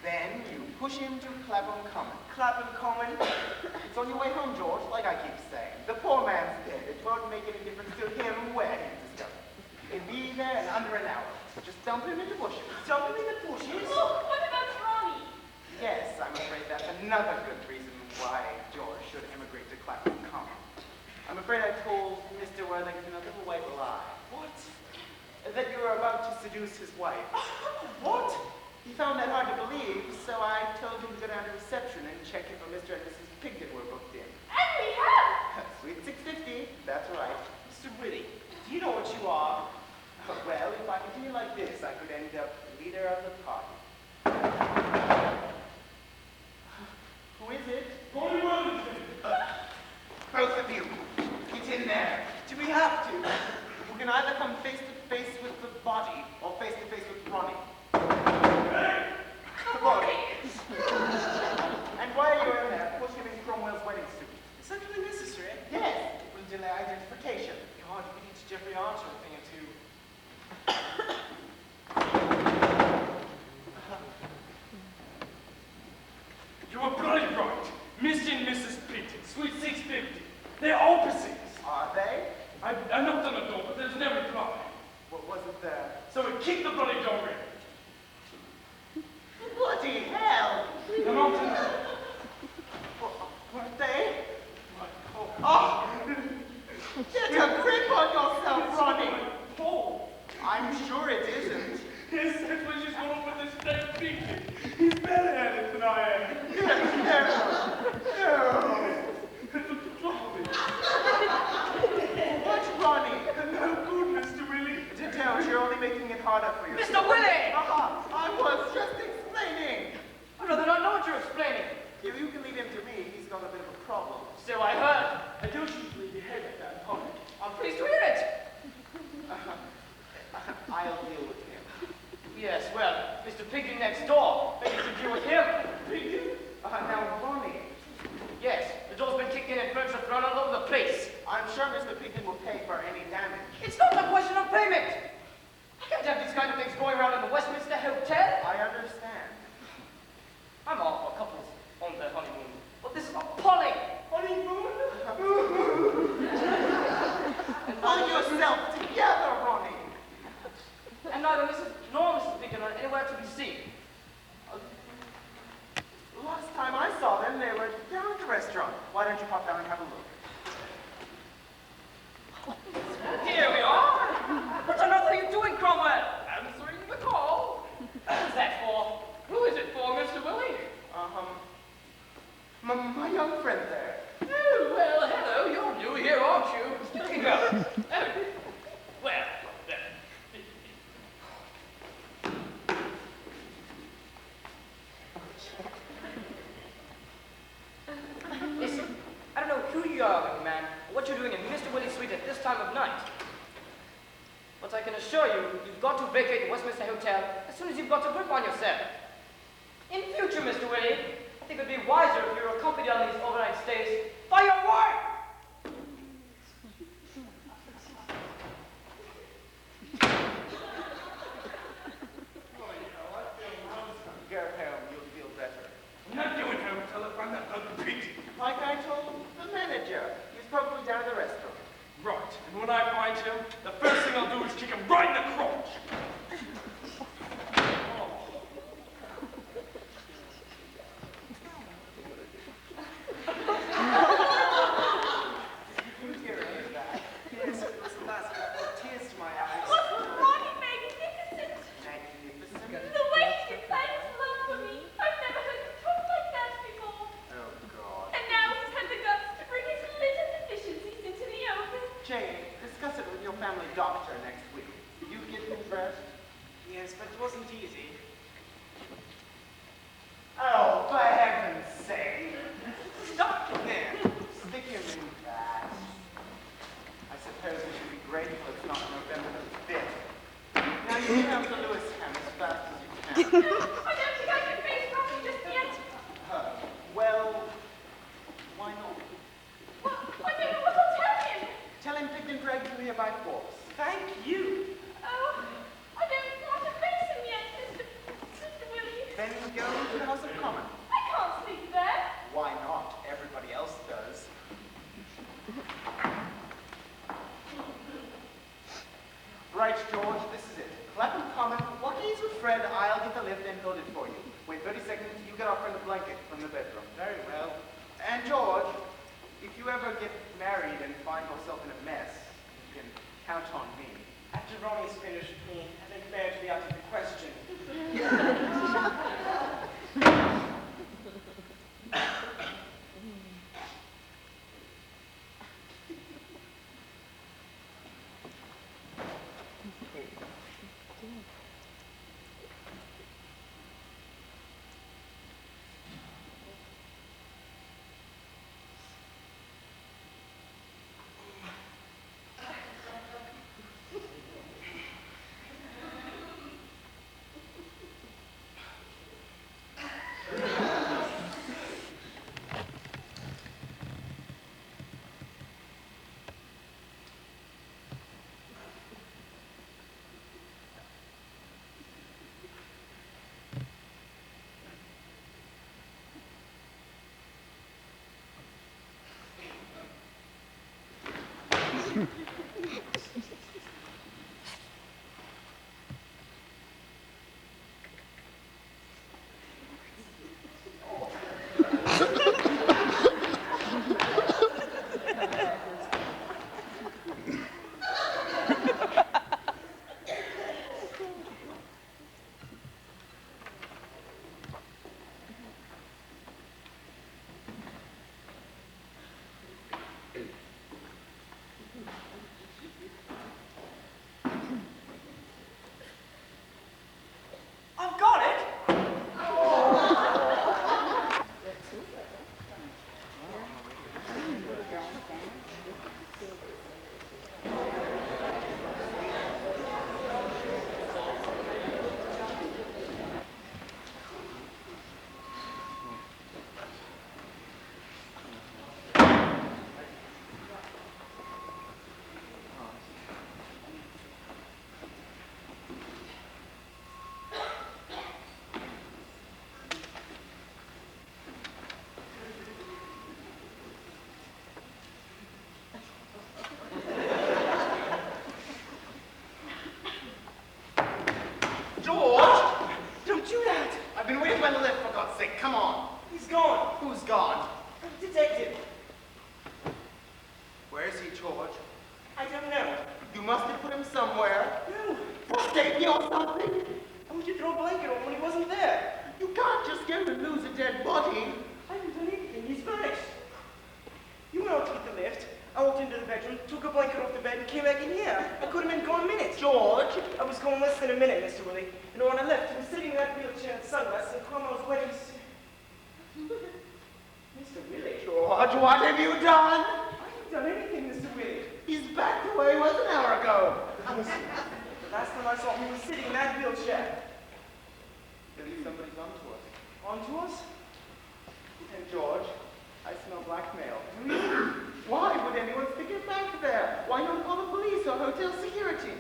Then you push him to Clapham Common. Clapham Common? It's on your way home, George, like I keep saying. The poor man's dead. It won't make any difference to him where he's discovered. He'll be there in under an hour. Just dump him in the bushes. Dump him in the bushes? Look, what about Ronnie? Yes, I'm afraid that's another good reason why George should emigrate to Clapham Common. I'm afraid I told Mr. Worthington a little white lie. What? That you were about to seduce his wife. What? He found that hard to believe, so I told him to go down to reception and check if Mr. and Mrs. Pigton were booked in. And we have. Suite 650, that's right. Mr. Whitty, do you know what you are? Well, if I continue like this, I could end up leader of the party. Who is it? Go can either come face to face with the body or face to face with Ronnie. Ronnie! And why are you in there, pushing in Cromwell's wedding suit? Is that really necessary? Yes, it will delay identification. God, we need Jeffrey Archer a thing or two. You were bloody right. Mr. and Mrs. Peyton, Suite 650. They're opposites. Are they? I knocked on the door, but there's no reply. What wasn't there? So we kicked the bloody door in. Bloody hell! Come on, tonight. Weren't they? Oh! Get a grip on yourself, Ronnie! Paul. I'm sure it isn't. His senseless just got off with this damn Peyton. He's better at it than I am. No! What, Ronnie? No good, Mr. Willie. Don't, you're only making it harder for yourself. Mr. Willie! I was just explaining! I'd rather not know what you're explaining. If you can leave him to me, he's got a bit of a problem. So I heard. I don't usually behave like that in public. I'm pleased to hear it. I'll deal with him. Yes, well, Mr. Piggy next door. Maybe you should deal with him. Peyton? Now, Ronnie, Yes, the door's been kicked in and furniture thrown all over the place. I'm sure Mr. Pigton will pay for any damage. It's not a question of payment. I can't have these kind of things going around in the Westminster Hotel. I understand. I'm all for couples on their honeymoon, but this is appalling. Honeymoon? Pull yourself together, Ronnie! And neither Mrs. nor Mrs. Pigton are anywhere to be seen. Last time I saw them, they were down at the restaurant. Why don't you pop down and have a look? Here we are, What on earth are you doing, Cromwell? answering the call. Who's that for? Who is it for, Mr. Willie? My young friend there. Oh, well, hello, you're new here, aren't you? You can go. Oh, well, then. Listen, I don't know who you are, young man, or what you're doing in Mr. Willie's suite at this time of night. But I can assure you, you've got to vacate the Westminster Hotel as soon as you've got a grip on yourself. In future, Mr. Willie, I think it would be wiser if you were accompanied on these overnight stays by your wife! Go home, you'll feel better. I'm not doing home until I find that other Peyton. Like I told the manager, he's probably down at the restaurant. Right, and when I find him, the first thing I'll do is kick him right in the crotch. Yes, it was the last that brought tears to my eyes. Wasn't Ronnie magnificent? Magnificent. The way he decided his love for me, I've never heard him talk like that before. Oh, God. And now he's had the guts to bring his litter deficiencies into the open. Jane, discuss it with your family doctor next week. Did you get things dressed? Yes, but it wasn't easy. Oh, for heaven's sake. Stop there. Stick him in that. I suppose we should be grateful it's not November the 5th. Now you get out the Lewis ham as fast as you can. I don't think I can face Ronnie just yet. Well, why not? I don't know what I'll tell him. Tell him Pigton dragged you here by force. Thank you. Oh, I don't want to face him yet, Mr. Willie. Then go to the House of Commons. I can't sleep there. Why not? Everybody else does. Right, George, this is it. Clapham Common, walk ease with Fred, I'll get the lift and hold it for you. Wait 30 seconds, you get our friend a blanket from the bedroom. Very well. And George, if you ever get married and find yourself in a mess, you can count on me. After Ronnie's finished with me, I think fair to be out of the question. I've got it! George! Don't do that! I've been waiting by the lift, for God's sake. Come on. He's gone. Who's gone? Detective. Where is he, George? I don't know. You must have put him somewhere. No. Escape me or something. I want you to throw a blanket on when he wasn't there. You can't just go and lose a dead body. I haven't done anything. He's vanished. You went out to get the lift. I walked into the bedroom, took a blanket off the bed, and came back in here. I could have been gone minutes. George! I was gone less than a minute, Mr. Willie. And when I left, he was sitting in that wheelchair in sunglasses and Cromwell's wedding suit. Mr. Willie. George, what have you done? I haven't done anything, Mr. Willie. He's back the way he was an hour ago. The last time I saw him, he was sitting in that wheelchair. Maybe somebody's onto us. On to us? And George, I smell blackmail. Why would anyone stick it back there? Why not call the police or hotel security?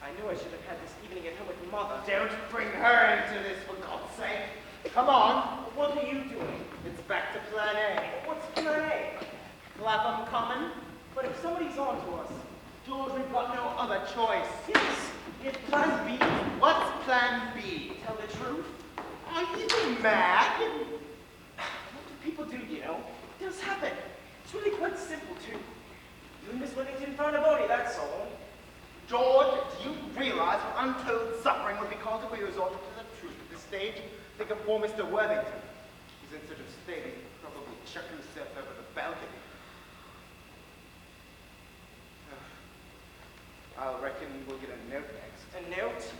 I knew I should have had this evening at home with Mother. Don't bring her into this, for God's sake. Come on. What are you doing? It's back to plan A. What's plan A? Clapham Common? But if somebody's on to us, George, we've got no other choice. yes, if plan B, What's plan B? tell the truth. Are you mad? What do people do, you know? It does happen. It's really quite simple, too. You and Miss Whittington found a body, that's all. George, do you realize what untold suffering would be caused if we resorted to the truth at this stage? Think of poor Mr. Worthington. He's in such a state he could probably chuck himself over the balcony. I reckon we'll get a note next. A note?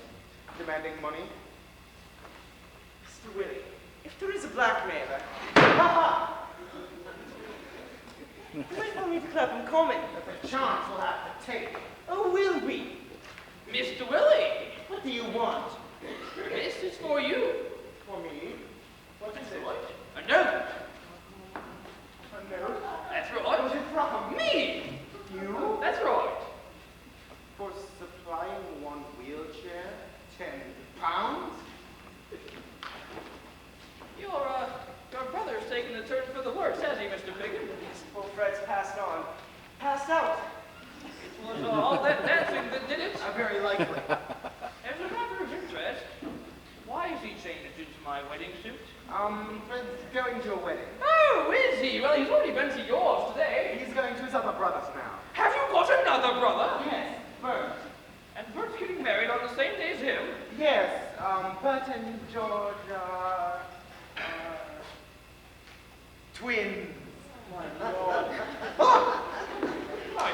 Demanding money. Mr. Willie, if there is a blackmailer, you might want me to Clapham Common. That's a chance we'll have to take. Oh, will we? Mr. Willie, What do you want? this is for you. For me? What is it? A note. A note? That's Who's right. it from? Me. You? That's right. For supplying one wheelchair? £10? Your brother's taken a turn for the worse, has he, Mr. Piggin? Poor Fred's passed on. Passed out. Was all that dancing that did it? Very likely. As a matter of interest, why is he changed into my wedding suit? Fred's going to a wedding. Oh, is he? Well, he's already been to yours today. He's going to his other brother's now. Have you got another brother? Yes, Bert. And Bert's getting married on the same day as him? Yes, Bert and George are, twins. My Lord. My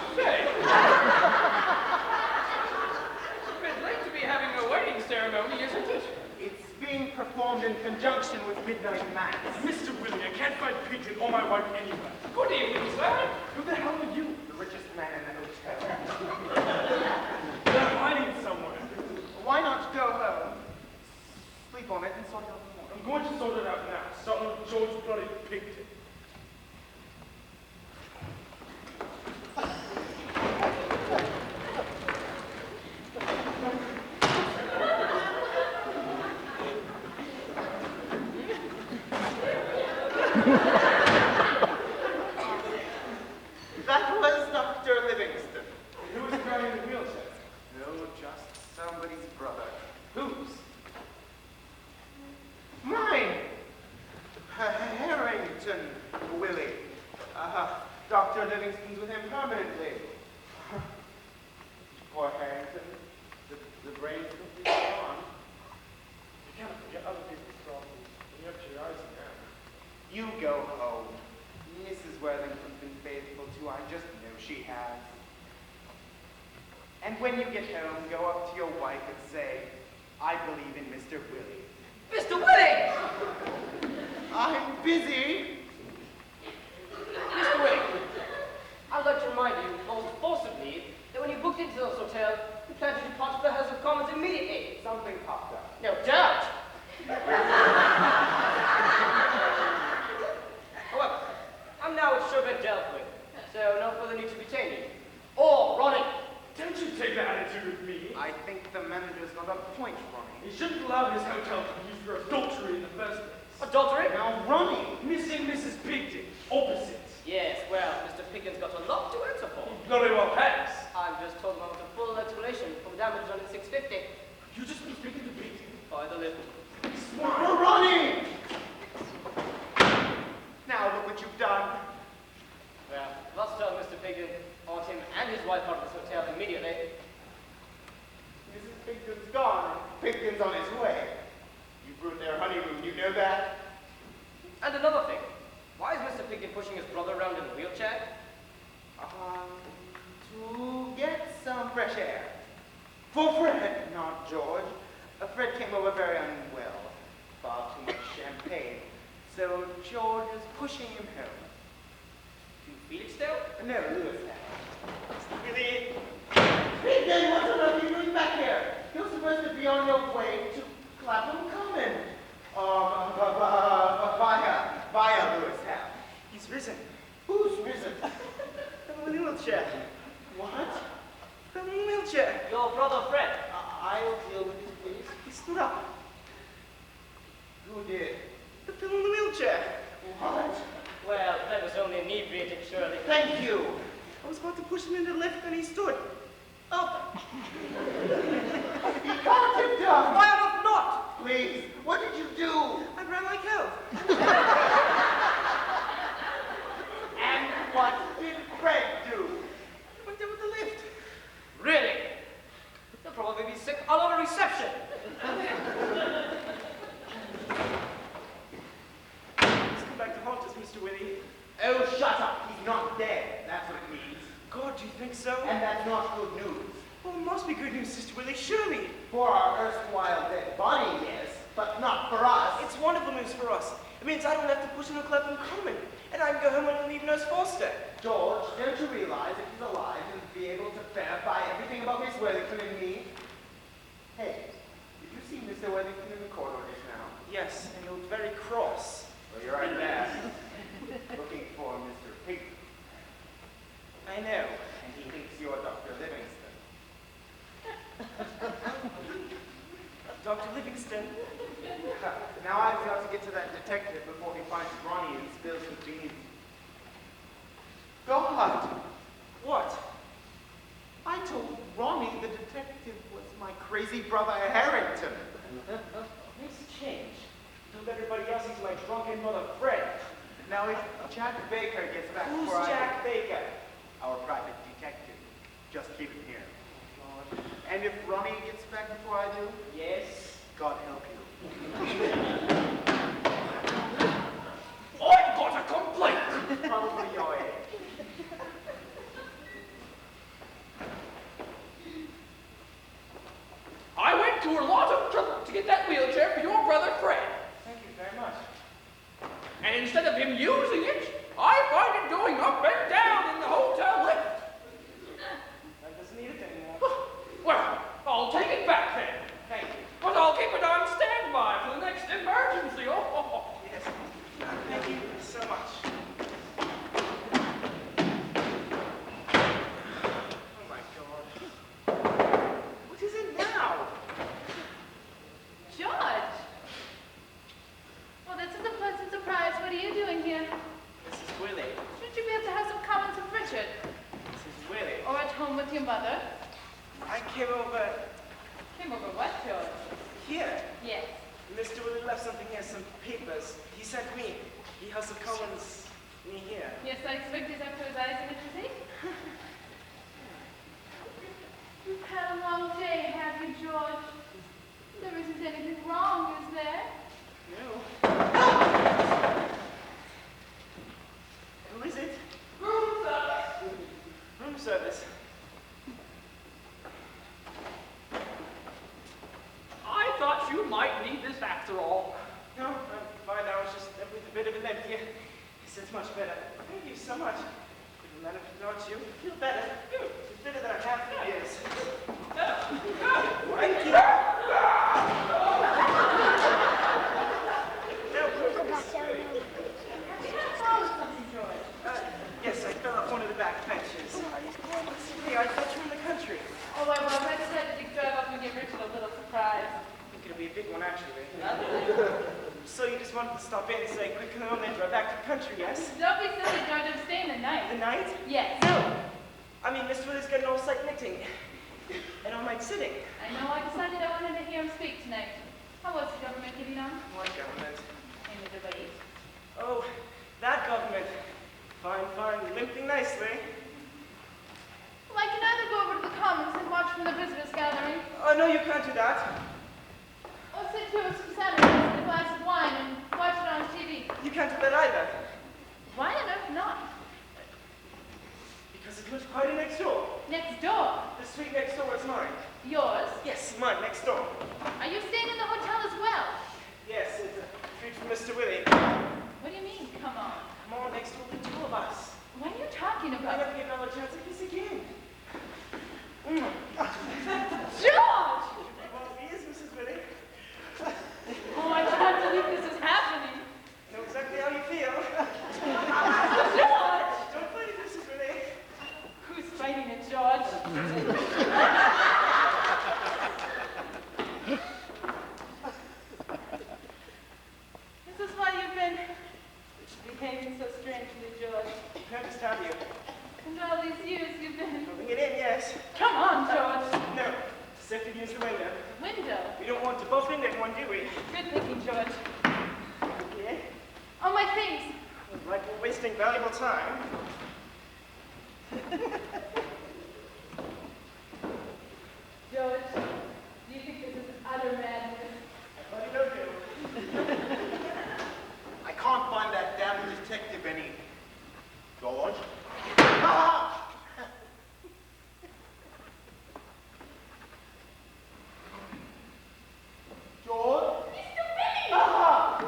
Dr. Livingston's with him permanently. Poor Harrington. The brain's completely gone. You can't forget other people's problems when you have to your eyes in them. You go home. Mrs. Worthington's been faithful too. I just know she has. And when you get home, go up to your wife and say, I believe in Mr. Willie. Mr. Willie! I'm busy. Mr. Willie, I'd like to remind you, most forcibly, that when you booked into this hotel, you planned to depart to the House of Commons immediately. Something popped up. No doubt. However, I'm now at Sherbet dealt with, so no further need to detain you. Or, Ronnie. Don't you take that attitude with me. I think the manager's got a point, Ronnie. He shouldn't allow his hotel to be used for adultery in the first place. Adultery? Now, Ronnie! Missing Mrs. Pigden. Opposite. Yes, well, Mr. Pickens got a lot to answer for. He bloody well has. I'm just told him I want a full explanation for the damage done at 650. You just been speaking to Pigden. By the lip. Oh, Ronnie! Now look what you've done. Well, let's tell Mr. Pickens, I want him and his wife out of this hotel immediately. Mrs. Pigden's gone. Pigden's on his way. You've ruined their honeymoon, you know that? And another thing. Why is Mr. Pigden pushing his brother around in a wheelchair? To get some fresh air. For Fred, not George. Fred came over very unwell. Far too much champagne. So George is pushing him home. To Felixdale? No, Lewis has. Really? Pigden, what on earth are you doing back here? You're supposed to be on your way to Clapham Common. Via Lewis House. He's risen. Who's risen? Fell in a wheelchair. What? Fell in a wheelchair. Your brother Fred. I'll deal with it, please. He stood up. Who did? He fell in the wheelchair. What? Well, that was only inebriated, surely. Thank you. I was about to push him into the lift and he stood. Up. You can't have done. Why on earth not? Please, what did you do? I ran like hell. And what did Fred do? I went there with the lift. Really? He'll probably be sick all over reception. He's come back to haunt us, Mr. Willie. Oh, shut up. He's not dead. That's what it means. God, do you think so? And that's not good news. Well, it must be good news, Sister Willie, surely. For our erstwhile dead body, yes, but not for us. It's wonderful news for us. It means I don't have to push him to Clapham Common, and I can go home and leave Nurse Foster. George, don't you realize that he's alive and be able to verify everything about Miss Worthington and me? Hey, did you see Mr. Worthington in the corridor just now? Yes, and he looked very cross. Well, you're right there. Looking for Mr. Pigden. I know. And he thinks you're Dr. Livingston. Dr. Livingston. Now I've got to get to that detective before he finds Ronnie and spills the beans. God! What? I told Ronnie the detective was my crazy brother Harrington. Things change. Told everybody else he's my drunken mother, Fred. Now if Jack Baker gets back Who's before Jack Baker? Our private detective. Just keep him here. God. And if Ronnie gets back before I do, Yes. God help you. I've got a complaint. Probably your age. I went to a lot of trouble to get that wheelchair for your brother Fred. Thank you very much. And instead of him using it, I find it going up and down in the hotel lift. I doesn't need it anymore. Well, I'll take it back then. Thank you. But I'll keep it on standby for the next emergency. Oh. Yes. Thank you so much. Oh my God. What is it now? George! Well, this is a pleasant surprise. What are you doing here? Mrs. Willie. Shouldn't you be at the House of Commons with Richard? Mrs. Willie. Or at home with your mother? I came over Came over what, George? here. Yes. Mr. Willie left something here, some papers. He sent me. The House of Commons Me here. Yes, I expect he's up to his eyes in it, is he? You've had a long day, have you, George? There isn't anything wrong, is there? No. Who is it? Room service. Room service. I thought you might need this after all. No, I'm fine now. It's just with a bit of a limp here. Yes, it's much better. Thank you so much. Even matter if not you. Feel better. It's better than I have for years. Thank you. Yes, I fell off one of the back benches. Hey, I thought you were in the country. Oh, I was. I decided to drive up and give Richard a little surprise. I think it'll be a big one, actually. So you just wanted to stop in and say quick hello and then drive back to the country, yes? Don't be silly, George. I'm staying the night. The night? Yes. No. I mean, Mr. Willis got an all-sight knitting. And all-night sitting. I know. I decided I wanted to hear him speak tonight. How was the government getting on? What government? In the debate. Oh, that government. Fine, fine. Limping nicely. Well, I can either go over to the Commons and watch from the visitors' gathering, Oh, no, you can't do that. or sit here with some sandwiches and a glass of wine and watch it on TV. You can't do that either. Why on earth not? Because it lives quite next door. Next door. The street next door is mine. Yours. Yes, mine, next door. Are you staying in the hotel as well? Yes, it's a treat for Mr. Willie. What do you mean, come on? Come on, next door, the two of us. What are you talking I about? never give another chance like this again. George! Well, he is, Mrs. Willie. Oh, I can't believe this is happening. Know exactly how you feel. George! Don't fight it, Mrs. Willie. Who's fighting it, George? Is this why you've been behaving so strangely, George? Can I just have you? And all these years you've been... Bring it in, yes. Come on, George. No, except to use the window. Window. We don't want to bump into anyone, do we? Good thinking, George. Yeah? Oh, my things. Like we're wasting valuable time. George, do you think this is utter madness? Everybody know you. I can't find that damn detective any. George? Ah! George? Mr. Billy! Ah!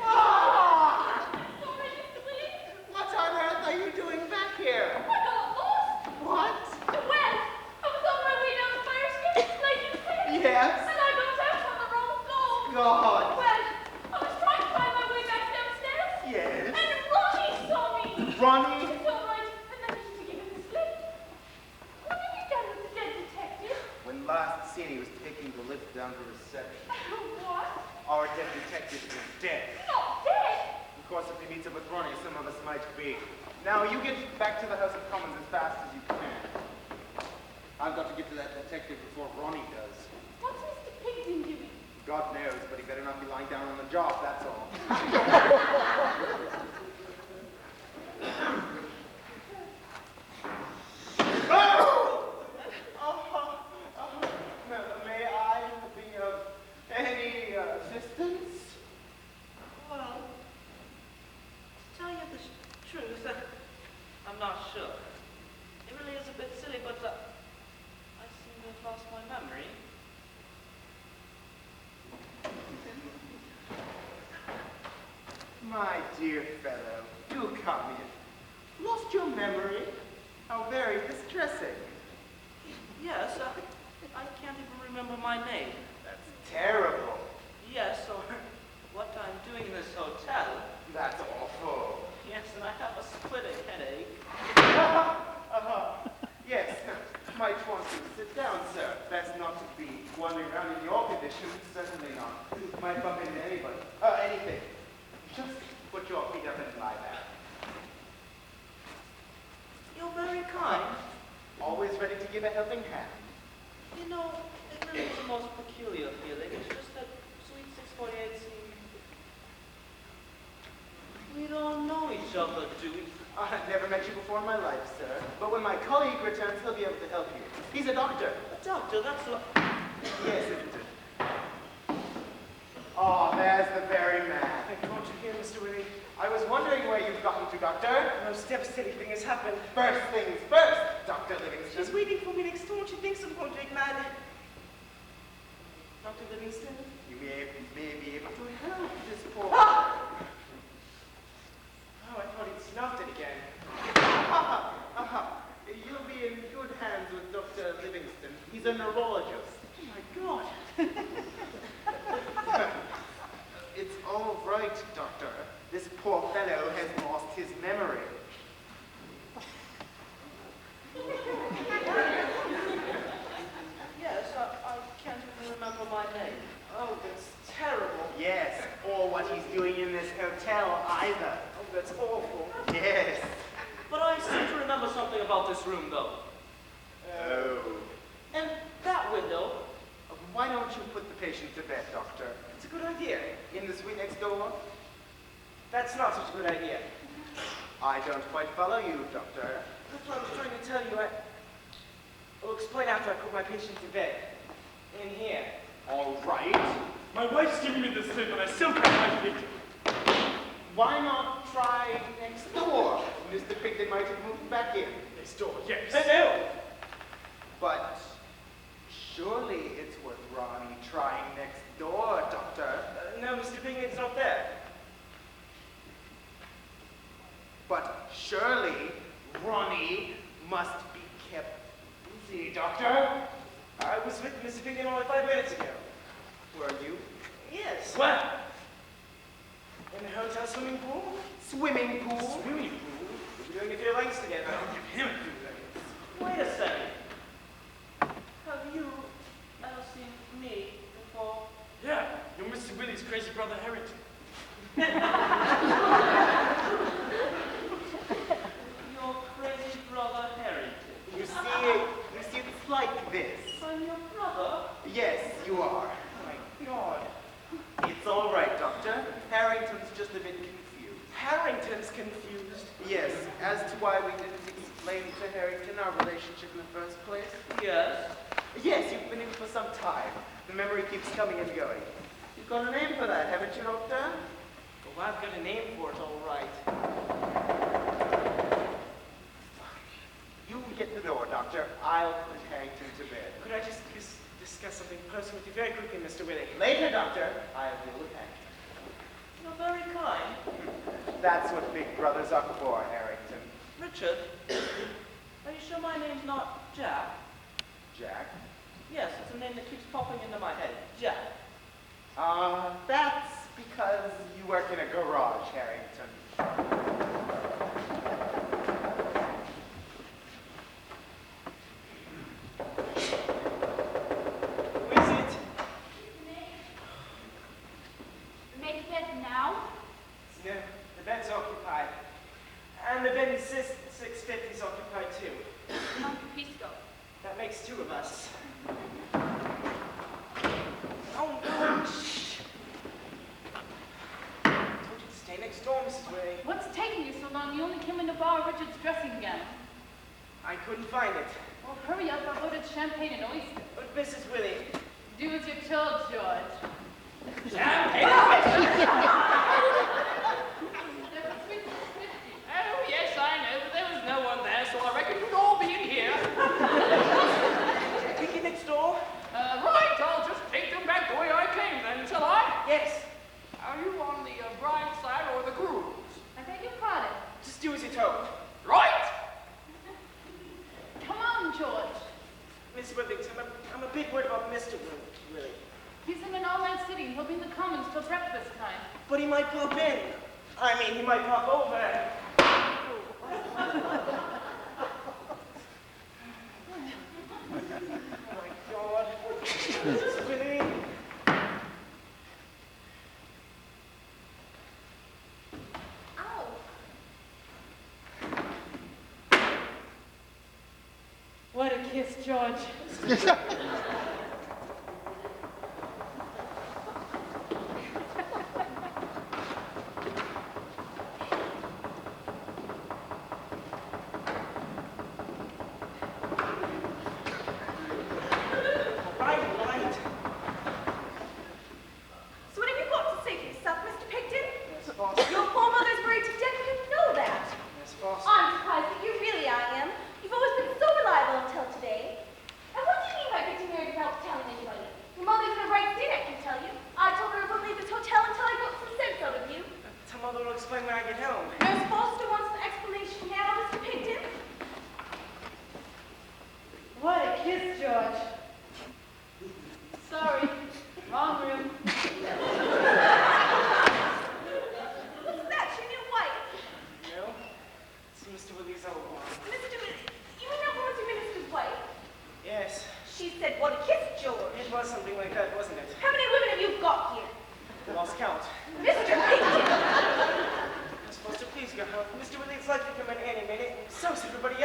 Ah! Sorry, Mr. Billy. What on earth are you doing back here? I got lost. What? Well, I was on my way down the fire escape, like you said. Yes? And I got out on the wrong floor. God. Well, I was trying to find my way back downstairs. Yes? And Ronnie saw me. Ronnie? It's all right. And then he gave me the slip. What have you done with the dead detective? When last seen, he was taking the lift down to reception. What? Our dead detective is dead. Not dead. Of course, if he meets up with Ronnie, some of us might be. Now, you get back to the House of Commons as fast as you can. I've got to get to that detective before Ronnie does. What's Mr. Pigden doing? God knows, but he better not be lying down on the job, that's all. May I be of any assistance? Well, to tell you the truth, I'm not sure. It really is a bit silly, but I seem to have lost my memory. My dear fellow, do come in. Lost your memory? How very distressing. Yes, I can't even remember my name. That's terrible. Yes, or what I'm doing in this hotel. That's awful. Yes, and I have a splitting headache. Yes, might want to sit down, sir. Best not to be wandering around in your condition. Certainly not. Might bump into anybody. Anything. Just put your feet up and lie back. You're very kind. Always ready to give a helping hand. You know, it really is the most peculiar feeling. It's just that Suite 648 seemed... We don't know each other, do we? I've never met you before in my life, sir. But when my colleague returns, he'll be able to help you. He's a doctor. A doctor, that's what... Yes, isn't it? Oh, there's the very man. Can't you hear, Mr. Willie? I was wondering where you've gotten to, Doctor. The most devastating thing has happened. First things first, Dr. Livingston. She's waiting for me next door. She thinks I'm going to take mad. Dr. Livingston? You may be able to help this poor... Oh, I thought he'd snuffed it again. You'll be in good hands with Dr. Livingston. He's a neurologist. Oh, my God. It's all right, Doctor. This poor fellow has lost his memory. Yes, I can't even remember my name. Oh, that's terrible. Yes, or what he's doing in this hotel either. Oh, that's awful. Yes. But I seem to remember something about this room, though. Oh. And that window. Why don't you put the patient to bed, Doctor? It's a good idea. In the suite next door? That's not such a good idea. I don't quite follow you, Doctor. That's what I was trying to tell you. I'll explain after I put my patient to bed. In here. All right. My wife's giving me this tip, and I still can't find Victor. Why not try next door? Mr. Pigden might have moved back in. Next door, yes. No. But surely it's worth Ronnie trying next door, Doctor. No, Mr. Pigman's not there. But surely Ronnie must be kept busy, Doctor. I was with Mr. Pigman only 5 minutes ago. Were you? Yes. What? In the hotel swimming pool? Swimming pool? Swimming pool? We're doing a few lengths together. I'll give him a few seconds. Wait a second. Have you ever seen me before? Yeah, you're Mr. Willie's crazy brother Harrington. Your crazy brother Harrington. You see, it's like this. I'm your brother? Yes, you are. Oh my God. It's all right, Doctor. Harrington's just a bit confused. Harrington's confused. Yes, as to why we didn't explain to Harrington our relationship in the first place. Yes. Yes, you've been in for some time. The memory keeps coming and going. You've got a name for that, haven't you, Doctor? Well, I've got a name for it, all right. You get the door, Doctor. I'll put Harrington to bed. Could I just discuss something personal with you very quickly, Mr. Willie? Later, Doctor. I'll deal with Harrington. You're very kind. That's what big brothers are for, Harrington. Richard, are you sure my name's not Jack? Jack? Yes, it's a name that keeps popping into my head. Jack. That's because you work in a garage, Harrington. Who is it? Make bed now? No, the bed's occupied. And the bed in 650 is occupied too. Uncle Pisco. That makes 2 of us. Oh no! Shh. I told you to stay next door, Mrs. Willie. What's taking you so long? You only came in to borrow Richard's dressing gown. I couldn't find it. Well, hurry up. I ordered champagne and oysters. But Mrs. Willie, Do as you're told, George. Champagne! There was 350. Oh, yes, I know, but there was no one there, so I reckon you'd all be in here. Vicky next door? Right, I'll just take them back the way I came then, shall I? Yes. Are you on the bride side or the groom? I beg your pardon. Just do as you're told. Right! Come on, George. Miss Withington, I'm a bit worried about Mr. Willie. He's in an all-night city. He'll be in the Commons till breakfast time. But he might pop in. I mean, he might pop over. Oh my God. Mrs. Willie. Ow. What a kiss, George.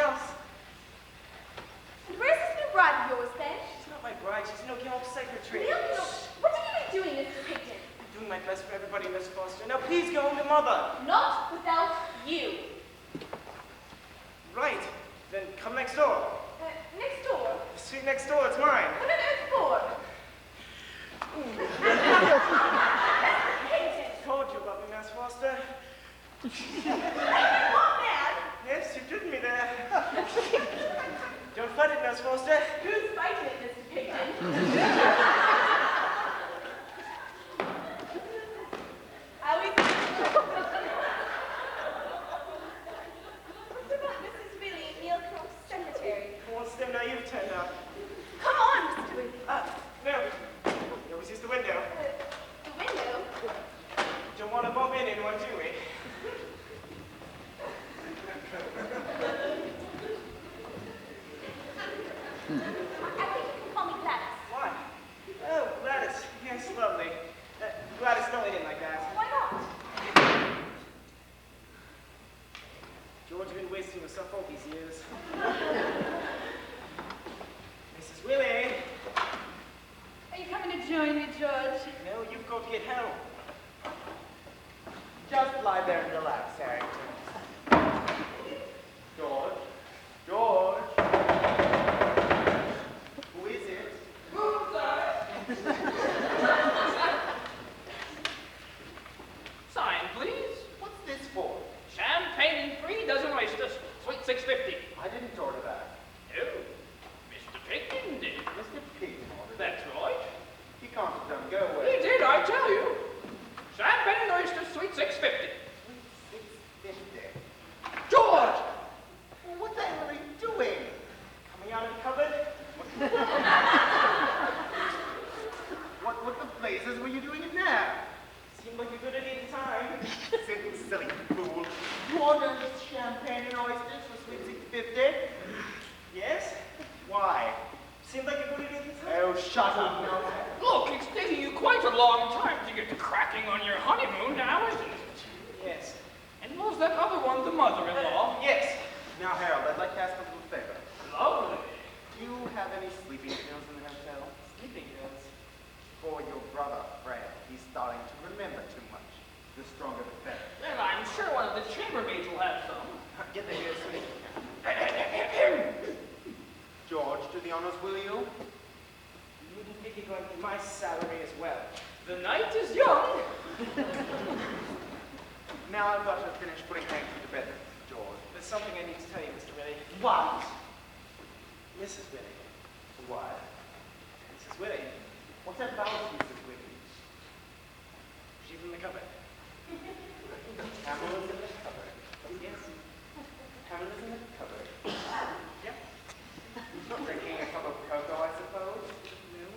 else. And where's this new bride of yours, then? She's not my bride, she's Neil Kell's secretary. Neil, what have you been doing, Mr. Pigton? I'm doing my best for everybody, Miss Foster. Now please go home to Mother. Not without you. Right, then come next door. Next door? The suite next door, it's mine. What on earth for? Told you about me, Miss Foster. What, man? Yes, you driven me there. Don't fight it, Miss Foster. Who's fighting it, Mr. Pigton? Always. What about Mrs. Willie at Neil Cross Cemetery? Who wants them now you've turned up? Come on, Mr. Willie. No. You always use the window. The window? Don't want to bump in anyone, do we? I think you can call me Gladys. Why? Oh, Gladys. Yes, lovely. Gladys, don't lean in like that. Why not? George, you've been wasting yourself all these years. Mrs. Willie. Are you coming to join me, George? No, you've got to get home. Just lie there and relax, Harrington. George? George? Who is it? Sign, please. What's this for? Champagne and 3 dozen oysters. Sweet 650. I didn't order that. Oh, Mr. Pigton did. Mr. Pigton ordered it. That's right. He can't have done. Go He away. did, I tell you. Champagne and oysters, sweet 650. 650. George! What the hell are you doing? Coming out of the cupboard? What the blazes were you doing in there? Seemed like a good idea at the time. Silly fool. You ordered champagne and oysters for sweet 650? Yes? Why? Seemed like a good idea at the time. Oh, shut up, no. Look, it's taking you quite a long time to get to cracking on your honeymoon now, isn't it? Yes. And was that other one the mother-in-law? Yes. Now, Harold, I'd like to ask a little favor. Lovely. Do you have any sleeping pills in the hotel? Sleeping pills. For your brother, Fred. He's starting to remember too much. The stronger the better. Well, I'm sure one of the chambermaids will have some. Get the hair soon as you can. George, do the honors, will you? You wouldn't think you're going for my salary as well. The night is young. Now I've got to finish putting Hank to bed, George. There's something I need to tell you, Mr. Willie. What? Mrs. Willie. What? Mrs. Willie. What about Mrs. Willie? She's in the cupboard. Pamela's in the cupboard. Yes. Pamela's in the cupboard. Yep. Drinking a cup of cocoa, I suppose? No.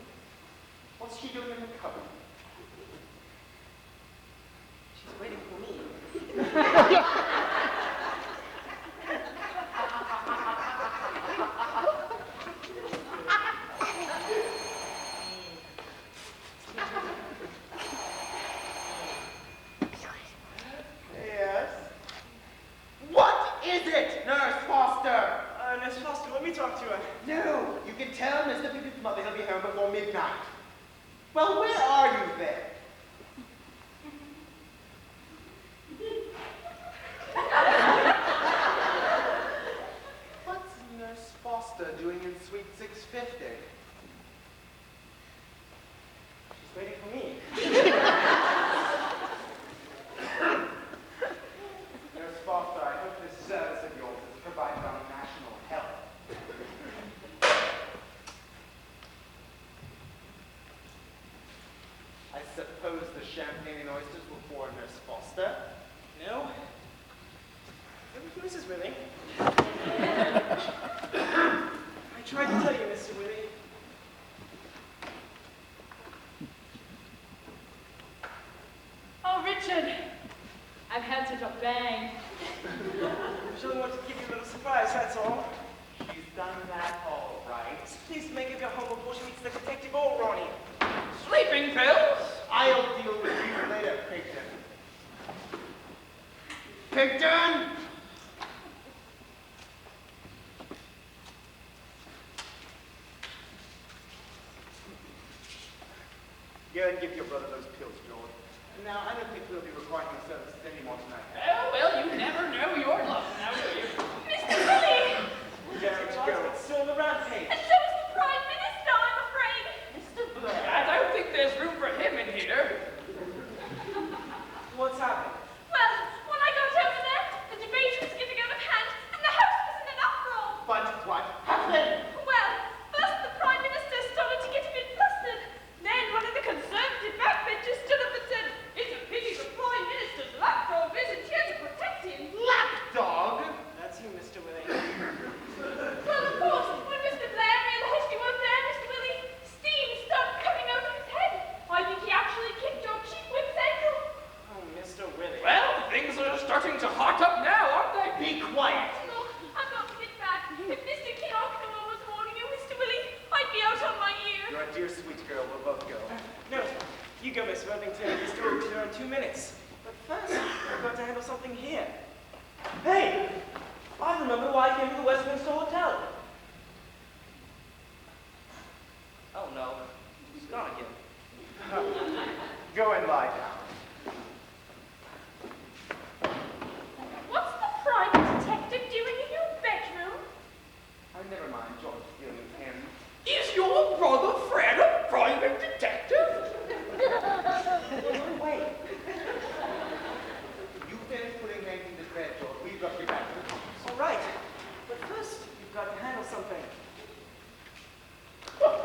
What's she doing in the cupboard? She's waiting for me. Yes? What is it, Nurse Foster? Nurse Foster, let me talk to her. No, you can tell Mr. Pippitt's mother he'll be home before midnight. Well, where are you then? What's Nurse Foster doing in Suite 650? She's waiting for me. Nurse Foster, I hope this service of yours is provided on national health. I suppose the champagne and oysters were for Nurse Foster. No? It was Mrs. Willie. I tried to tell you, Mr. Willie. Oh, Richard. I've had such a bang. I just only wanted to give you a little surprise, that's all. She's done that all right. Please make her go home before she meets the detective or Ronnie. Sleeping pills? I'll deal with you later, Pigton. Pigton! Go and give your brother those pills, George. Now, I don't think we'll be requiring your services anymore tonight. Oh, well, you never know your luck now, do you? Mr. Willie! Jerry Johnson's still on the rampage. And so is the Prime Minister, I'm afraid. Mr. Blair. I don't think there's room for him in here. What's happened? Well, when I got over there, the debate was getting out of hand, and the House was in an uproar. But what happened? Well, first the Prime Minister started to get a bit flustered. Then one of the Conservative backbenchers stood up and said, "It's a pity the Prime Minister's lapdog isn't here to protect him." Lapdog? That's you, Mr. Willie. Well, of course, when Mr. Blair realized you weren't there, Mr. Willie, steam started coming out of his head. I think he actually kicked your cheap whip's ankle. Oh, Mr. Willie. Well, things are starting to hot up now, aren't they? Be quiet. Look, I've got to get back. If Mr. Keogh was warning you, Mr. Willie, I'd be out on my ear. You're a dear sweet girl. We'll both go. No, you go, Miss Worthington. This story will be there in 2 minutes. But first, I've got to handle something here. Hey! I remember why I came to the Westminster Hotel. Oh no, he's gone again. Go and lie down. What's the private detective doing in your bedroom? Oh, never mind. George is dealing with him. Is your brother Fred a private detective? Wait, You finish putting Hank into bed, George. We've got you back to the house. all right. But first, you've got to handle something.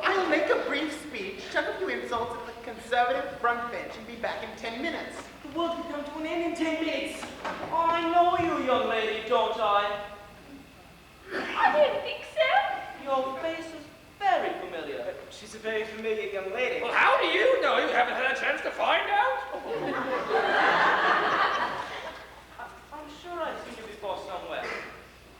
I'll make a brief speech, chuck a few insults at the Conservative front bench, and be back in 10 minutes. The world could come to an end in 10 minutes. I know you, young lady, don't I? I didn't think so. Your face is very familiar. She's a very familiar young lady. Well, how do you know? You haven't had a chance to find out? I'm sure I've seen you before somewhere.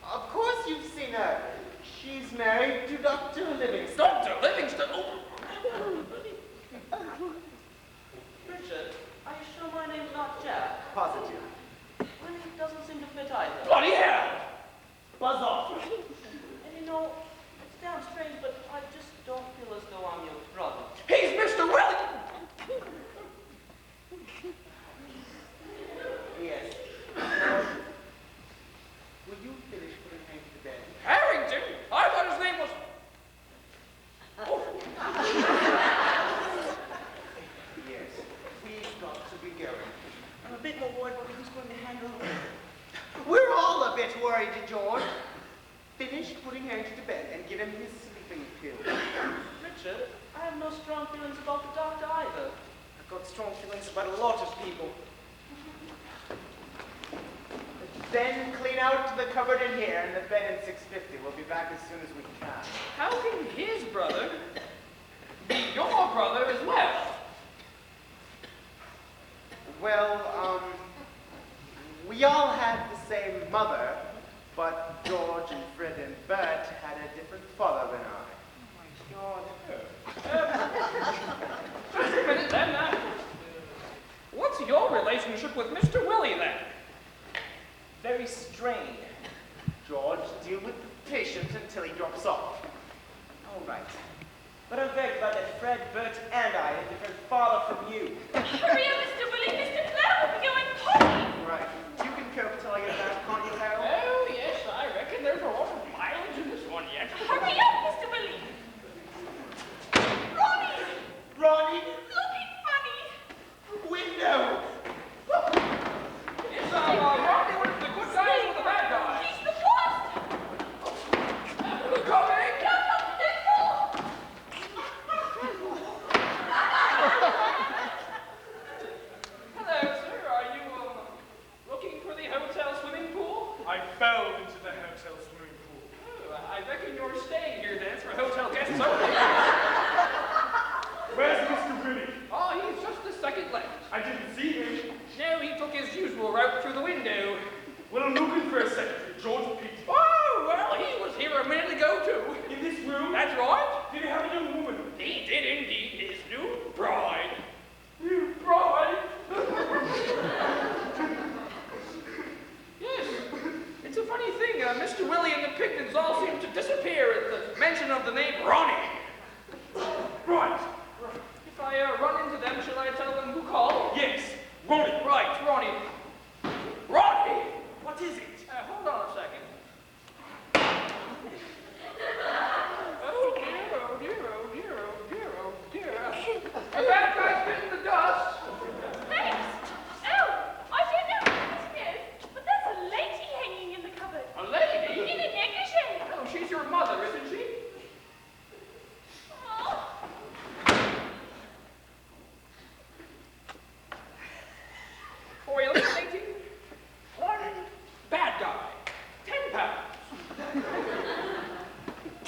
Of course you've seen her. She's married to Dr. Livingston. Dr. Livingston? Oh. Richard, are you sure my name's not Jack? Positive. Well, it doesn't seem to fit either. Bloody hell! Buzz off. And you know, it's damn strange, but I just don't feel as though I'm your brother. He's Mr. Willie! Yes. Will you finish putting Hank to bed? Harrington? I thought his name was... Oh. Yes. We've got to be going. I'm a bit more worried about who's going to handle it. We're all a bit worried, George. Finish putting Hank to bed and give him his sleeping pill. Richard, I have no strong feelings about the doctor either. I've got strong feelings about a lot of people. Then clean out the cupboard in here and the bed in 650. We'll be back as soon as we can. How can his brother be your brother as well? Well, we all had the same mother, but George and Fred and Bert had a different father than I. Just a minute then. What's your relationship with Mr. Willie then? Very strained. George, deal with the patient until he drops off. All right. But I'm very glad that Fred, Bert, and I have a different father from you. Hurry up, Mr. Willie. Mr. Blair will be going potty. Right. You can cope till I get back, can't you, Harold? Oh, yes, I reckon there's a lot of mileage in this one yet. Hurry up, Mr. Willie. Ronnie, Ronnie! looking funny. Window! It's Ronnie with the good guys with the bad guys. He's the worst. Coming! Don't open the door. Hello, sir. Are you looking for the hotel swimming pool? I fell into the hotel swimming pool. Oh, I reckon you're staying here then for hotel guests only. Where's Mr. Willie? Oh, he's just the second left. I didn't see him. No, he took his usual route through the window. Well, I'm looking for a secretary, George Pete. Oh, well, he was here a minute ago, too. In this room? That's right. Did he have a young woman? He did indeed. His new bride. New bride? Yes. It's a funny thing. Mr. Willie and the Pictons all seem to disappear at the mention of the name Ronnie. Right. If I run into them,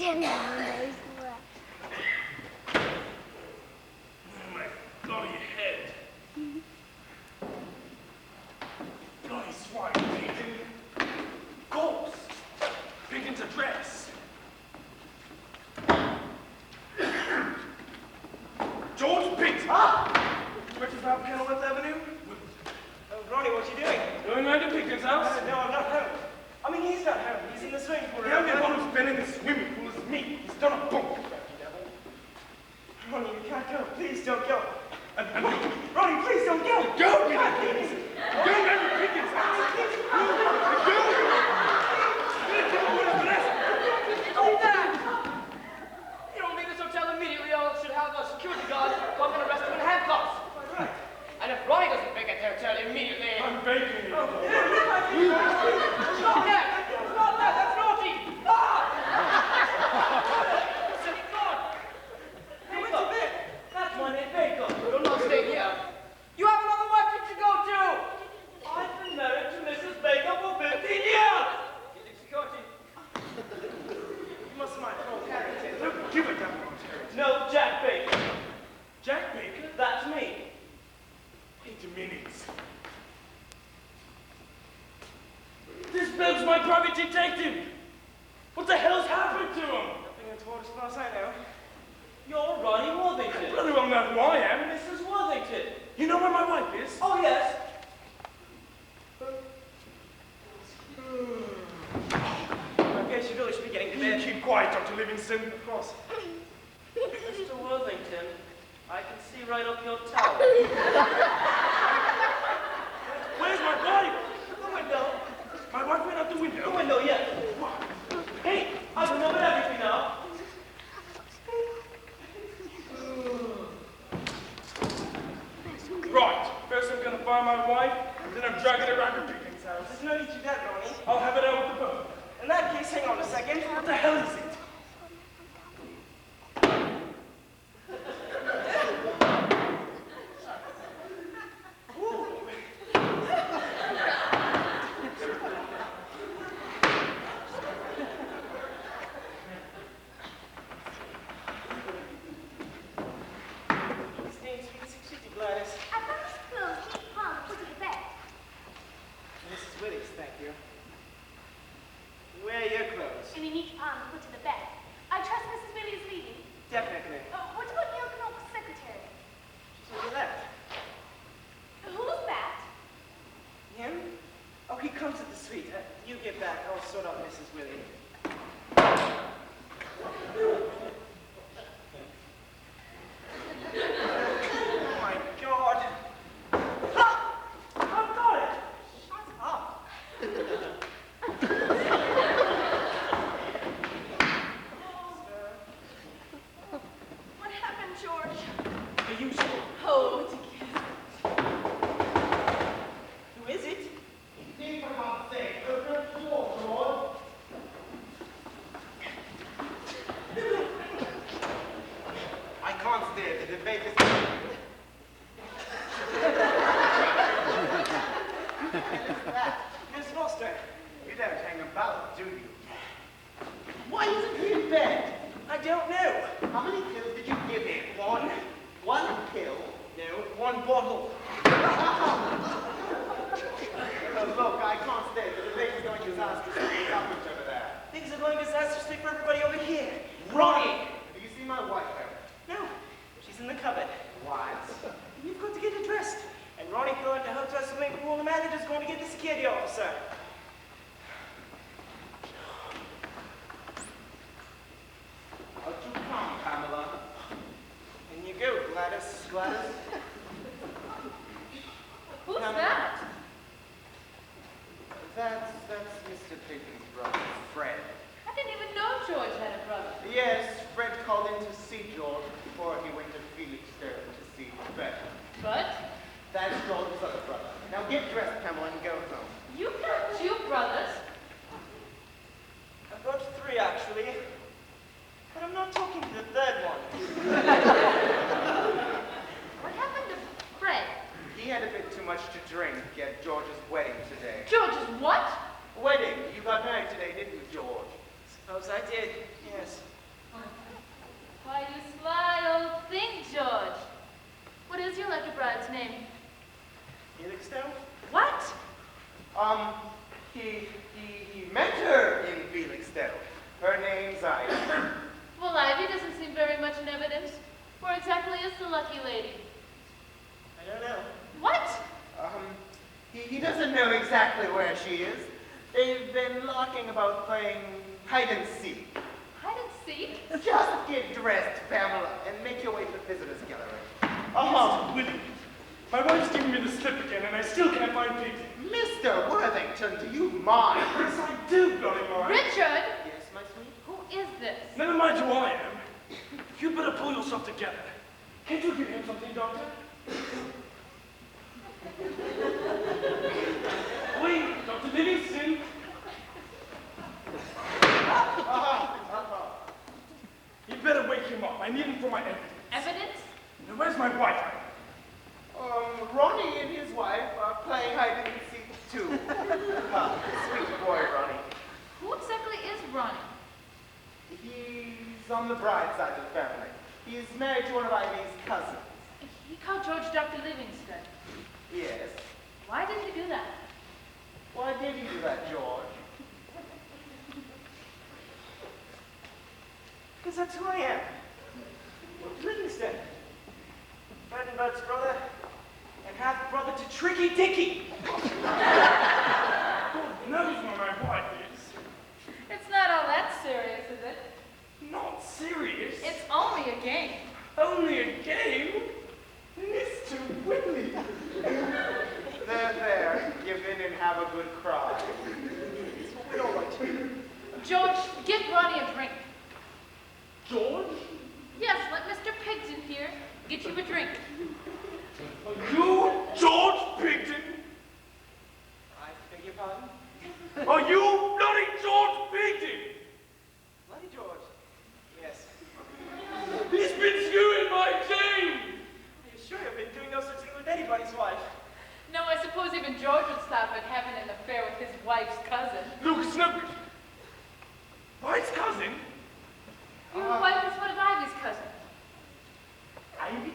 Damn it. My bloody head. Bloody swine, Peyton. Corpse. Peyton's address. George Peyton. Ah! 25 Kenilworth Avenue. Oh, Ronnie, what you doing? Going round to Peyton's house. No, I'm not home. I mean, he's not home. He's in the swimming pool. The only one who's been in the swimming pool is me. He's done a bunk, you devil. Ronnie, you can't go. Please don't go. And Ronnie, please don't go. go, Peter. Go round to Peyton's house. Go. You don't leave this hotel immediately, or should have a security guard come and arrest you in handcuffs. Right. And if Ronnie doesn't vacate the hotel immediately... I'm baking it. Stop that! Stop that! That's naughty! Ah! Silly God! Hey, what's a bit? That's my name, Baker. You're not staying here. You have another wife to go to! I've been married to Mrs. Baker for 15 years. You think security? You must mind Paul Harrington. Don't give a damn about Harrington. No, Jack Baker. Jack Baker? That's me. Wait a minute. This Bill's my private detective. What the hell's happened to him? Nothing untoward as far as I know. You're Ronnie Worthington. Bloody well know who I am. Mrs. Worthington. You know where my wife is? Oh, yes. I guess you really should be getting to You bed. keep quiet, Dr. Livingston. Of course. Mr. Worthington, I can see right up your towel. Where's my wife? The window. My wife went out the window. The window, yes. Hey, I remembered everything now. Right. First I'm gonna find my wife, then I'm dragging her around to Pickens' house. There's no need to do that, Ronnie. I'll have it out with the boat. In that case, hang on a second. What the hell is it? Stains sweet 650, Gladys. I promised clothes, neat palm, put to the bed. Mrs. Willis, thank you. Where are your clothes? In a neat palm, put to the bed. I trust Mrs. Billy is leaving. Definitely. What about Neil Knock's secretary? So you left. Who's that? Him? Oh, he comes at the suite. You get back. I'll sort out Mrs. Willie. Oh my God! Ha! I've got it! Shut up! What happened, George? The usual. Oh, it's again. Who is it? Steve, for God's sake, open up the door, George. I can't stay. The debate is... Miss Foster. You don't hang about, do you? Why isn't he in bed? I don't know. How many pills did you give him? One? One pill? No, one bottle. Look, I can't stay. The debate is going disastrously. What's happened over there? Things are going disastrously for everybody over here. Ronnie! Do you see my wife home? No, she's in the cupboard. What? You've got to get her dressed. And Ronnie going to hotel swimming pool. The manager's going to get the security officer. Out you come, Pamela. In you go, Gladys. Gladys? Who's Now- that? That's Mr. Pickens' brother, Fred. I didn't even know George had a brother. Yes, Fred called in to see George before he went to Felixstowe to see Fred. But That's George's other brother. Now get dressed, Pamela, and go home. you got two brothers. I've got three, actually. But I'm not talking to the third one. What happened to Fred? He had a bit too much to drink at George's wedding today. George's what? Wedding? You got married today, didn't you, George? Oh, suppose I did, yes. Why, you sly old thing, George. What is your lucky bride's name? Felixstowe? What? He met her in Felixstowe. Her name's Ivy. Well, Ivy doesn't seem very much in evidence. Where exactly is the lucky lady? I don't know. What? He doesn't know exactly where she is. They've been larking about playing hide and seek. Hide and seek? Just get dressed, Pamela, and make your way to the visitors gallery. Mr. Willie, my wife's giving me the slip again, and I still can't find Piggy. Mr. Worthington, do you mind? Yes, I do, bloody mind. Richard! Yes, my sweet? Who is this? Never mind who I am. You better pull yourself together. Can't you give him something, Doctor? Wait, Dr. Livingston. You better wake him up. I need him for my evidence. Evidence? Now, where's my wife? Ronnie and his wife are playing hide and seek too. Sweet boy, Ronnie. Who exactly is Ronnie? He's on the bride's side of the family. He's married to one of Ivy's cousins. He called George Dr. Livingston. Yes. Why did he do that? Why did he do that, George? Because that's who I am. Livingston. Bredenberg's brother, and half-brother to Tricky Dicky. God knows where my wife is. It's not all that serious, is it? Not serious. It's only a game. Only a game? Mr. Whitley. There. Give in and have a good cry. It's what we all like to do. George, get Ronnie a drink. George? Yes, let Mr. Pigton here get you a drink. Are you George Pigton? I beg your pardon? Are you bloody George Pigton? Bloody George. Yes. He's been skewing my chain! Are you sure you've been doing no such thing with anybody's wife? No, I suppose even George would stop at having an affair with his wife's cousin. Lucas, no. Wife's cousin? Your wife is one of Ivy's cousins. Ivy?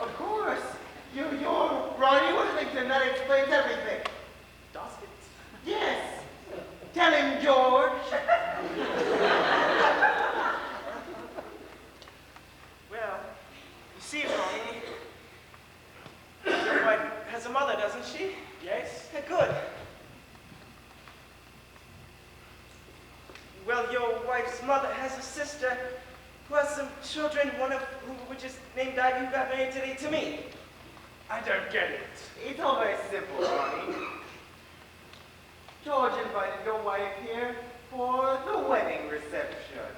Of course. You're Ronnie Worthington. That explains everything. Does it? Yes. Tell him, George. Well, you see, Ronnie, your wife has a mother, doesn't she? Yes. Yeah, good. Well, your wife's mother has a sister who has some children, one of which is named Ivy, who got married today to me. I don't get it. It's all very simple, Ronnie. George invited your wife here for the wedding reception.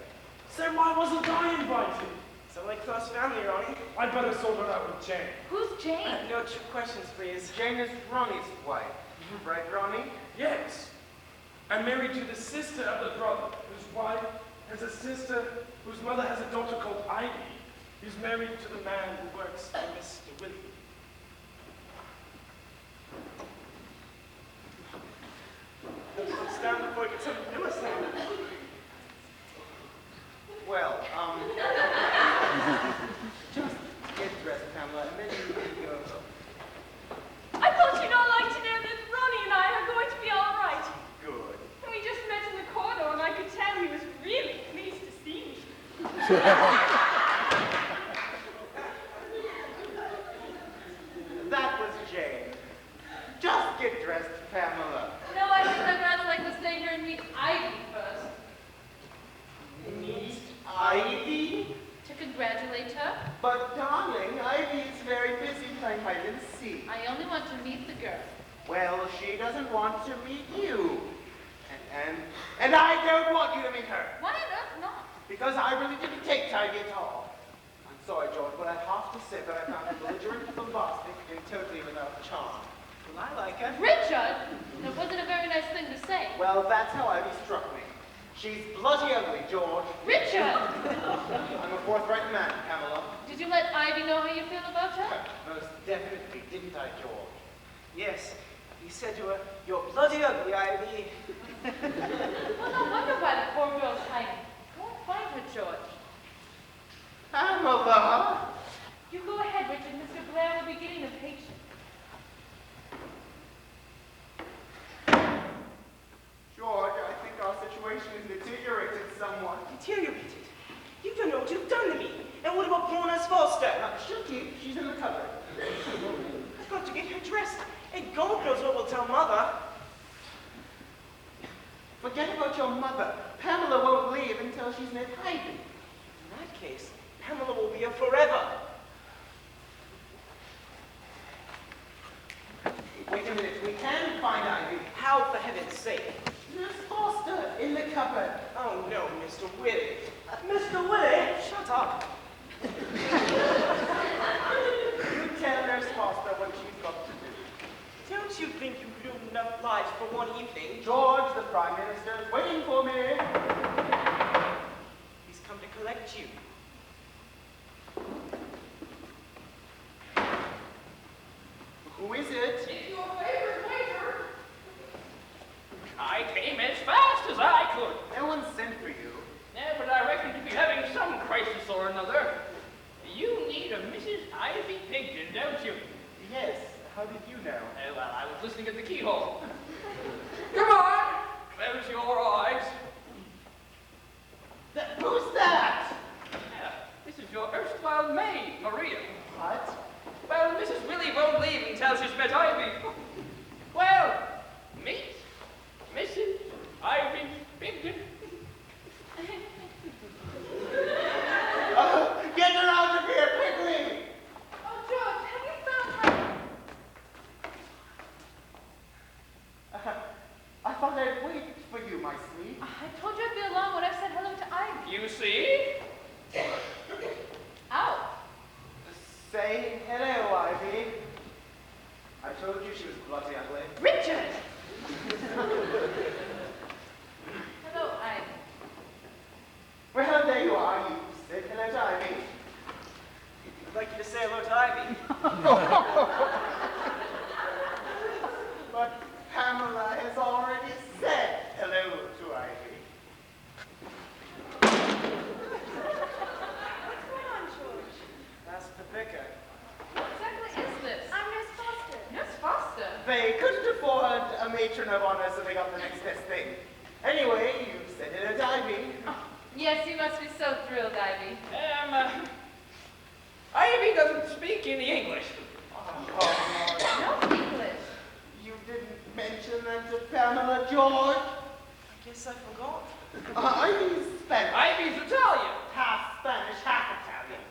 So why wasn't I invited? So like close family, Ronnie. I'd better sort it out with Jane. Who's I Jane? have no questions, please. Jane is Ronnie's wife. Right, Ronnie? Yes. I'm married to the sister of the brother, whose wife has a sister whose mother has a daughter called Ivy, who's married to the man who works for Mr. Willie. Let's down before it gets something to do us now. Well, just get dressed, Pamela, and then you can go. I thought you'd all like to know that Ronnie and I are going to be all right. Good. We just met in the corridor and I could tell he was really pleased to see me. That was Jane. Just get dressed, Pamela. No, I think I'd rather like to stay here and meet Ivy first. Meet Ivy? To congratulate her, But darling, Ivy's very busy playing hide and seek. I only want to meet the girl. Well, she doesn't want to meet you. And I don't want you to meet her. Why on earth not? Because I really didn't take Ivy at all. I'm sorry, George, but I have to say that I found her belligerent, bombastic, and totally without charm. Well, I like her. Richard! That wasn't a very nice thing to say. Well, that's how Ivy struck me. She's bloody ugly, George. Richard! I'm a forthright man, Pamela. Did you let Ivy know how you feel about her? Most definitely, didn't I, George? Yes. He said to her, "You're bloody ugly, Ivy." Well, no wonder why the poor girl's hiding. Go and find her, George. Pamela! You go ahead, Richard. Mr. Blair will be getting impatient. George, I think our situation is deteriorated somewhat. Deteriorated. You don't know what you've done to me. And what about poor Nurse Foster? She'll keep. She's in the cupboard. I've got to get her dressed. And God knows what we'll tell Mother. Forget about your mother. Pamela won't leave until she's met Ivy. In that case, Pamela will be here forever. Wait a minute. We can find Ivy. How, for heaven's sake? Nurse Foster in the cupboard. Oh no, Mr. Willie. Mr. Willie? Shut up. You tell Nurse Foster what she's got to do. Don't you think you've ruined enough lives for one evening? George, the Prime Minister, is waiting for me. He's come to collect you. Who is it? It's your favorite waiter. I came as fast as I could. No one sent for you. Yeah, but I reckon to be having some crisis or another. You need a Mrs. Ivy Pigden, don't you? Yes. How did you know? Well, I was listening at the keyhole. Come on! Close your eyes. Who's that? Yeah, this is your erstwhile maid, Maria. What? Well, Mrs. Willie won't leave until she's met Ivy. Well, meet Mrs. Ivy Pigden. Get her out of here, quickly! Oh, George, have you found her? I thought I'd wait for you, my sweet. I told you I'd be along when I said hello to Ivy. You see? Ow. Say hello, Ivy. I told you she was bloody ugly. Richard! Hello, Ivy. Well, there you are. You said hello to Ivy. I'd like you to say hello to Ivy. But Pamela has already said hello to Ivy. What's going on, George? That's the vicar. What exactly is this? I'm Nurse Foster. Nurse Foster. They couldn't afford a matron of honor, so they got the next best thing. Anyway, you said hello to Ivy. Yes, you must be so thrilled, Ivy. Ivy doesn't speak any English. Oh, No English. you didn't mention that to Pamela, George. I guess I forgot. Ivy's Spanish. Ivy's Italian. Half Spanish, half Italian.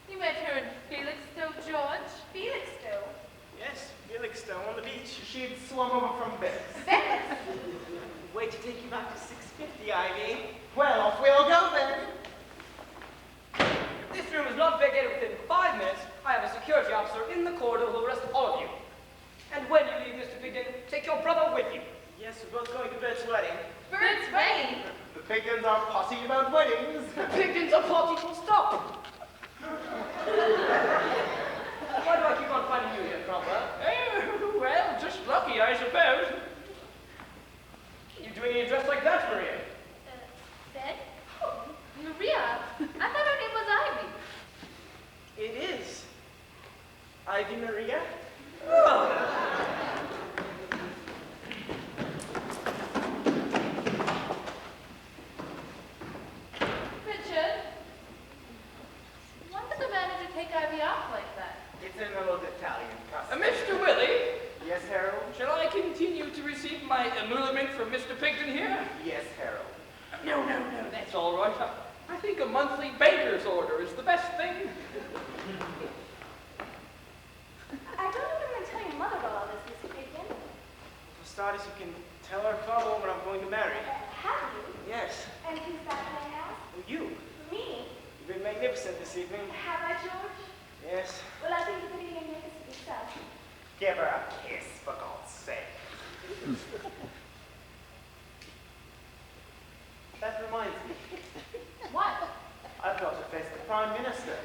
You met her in Felixstowe, George. Felixstowe. Yes, Felixstowe on the beach. She'd swum over from Venice. Venice. Wait to take you back to 650, Ivy. Well, off we'll go then. If this room is not vacated within 5 minutes, I have a security officer in the corridor who will arrest all of you. And when you leave, Mr. Pigden, take your brother with you. Yes, we're both going to Bert's wedding. Bert's wedding. The Piggins are posse about weddings. The Pigdens are party full stop. Why do I keep on finding you here, Cromwell? Oh, well, just lucky, I suppose. You doing any dress like that, Maria? Ben? Oh, Maria. I thought her name was Ivy. It is. Ivy Maria? Richard. Why did the manager take Ivy off like that? It's an old Italian custom. Mr. Willie, Yes, Harold? shall I continue to receive my emolument from Mr. Pigden here? Yes, Harold. No, that's all right. I think a monthly banker's order is the best thing. I don't know if I'm going to tell your mother about all this, Mr. Pigden. For starters, you can tell her father what I'm going to marry. Have you? Yes. And who's that I have? Well, you. Me? You've been magnificent this evening. Have I, George? Yes. Well, I think you're pretty magnificent yourself. Give her a kiss, for God's sake. That reminds me. What? I've got to face the Prime Minister.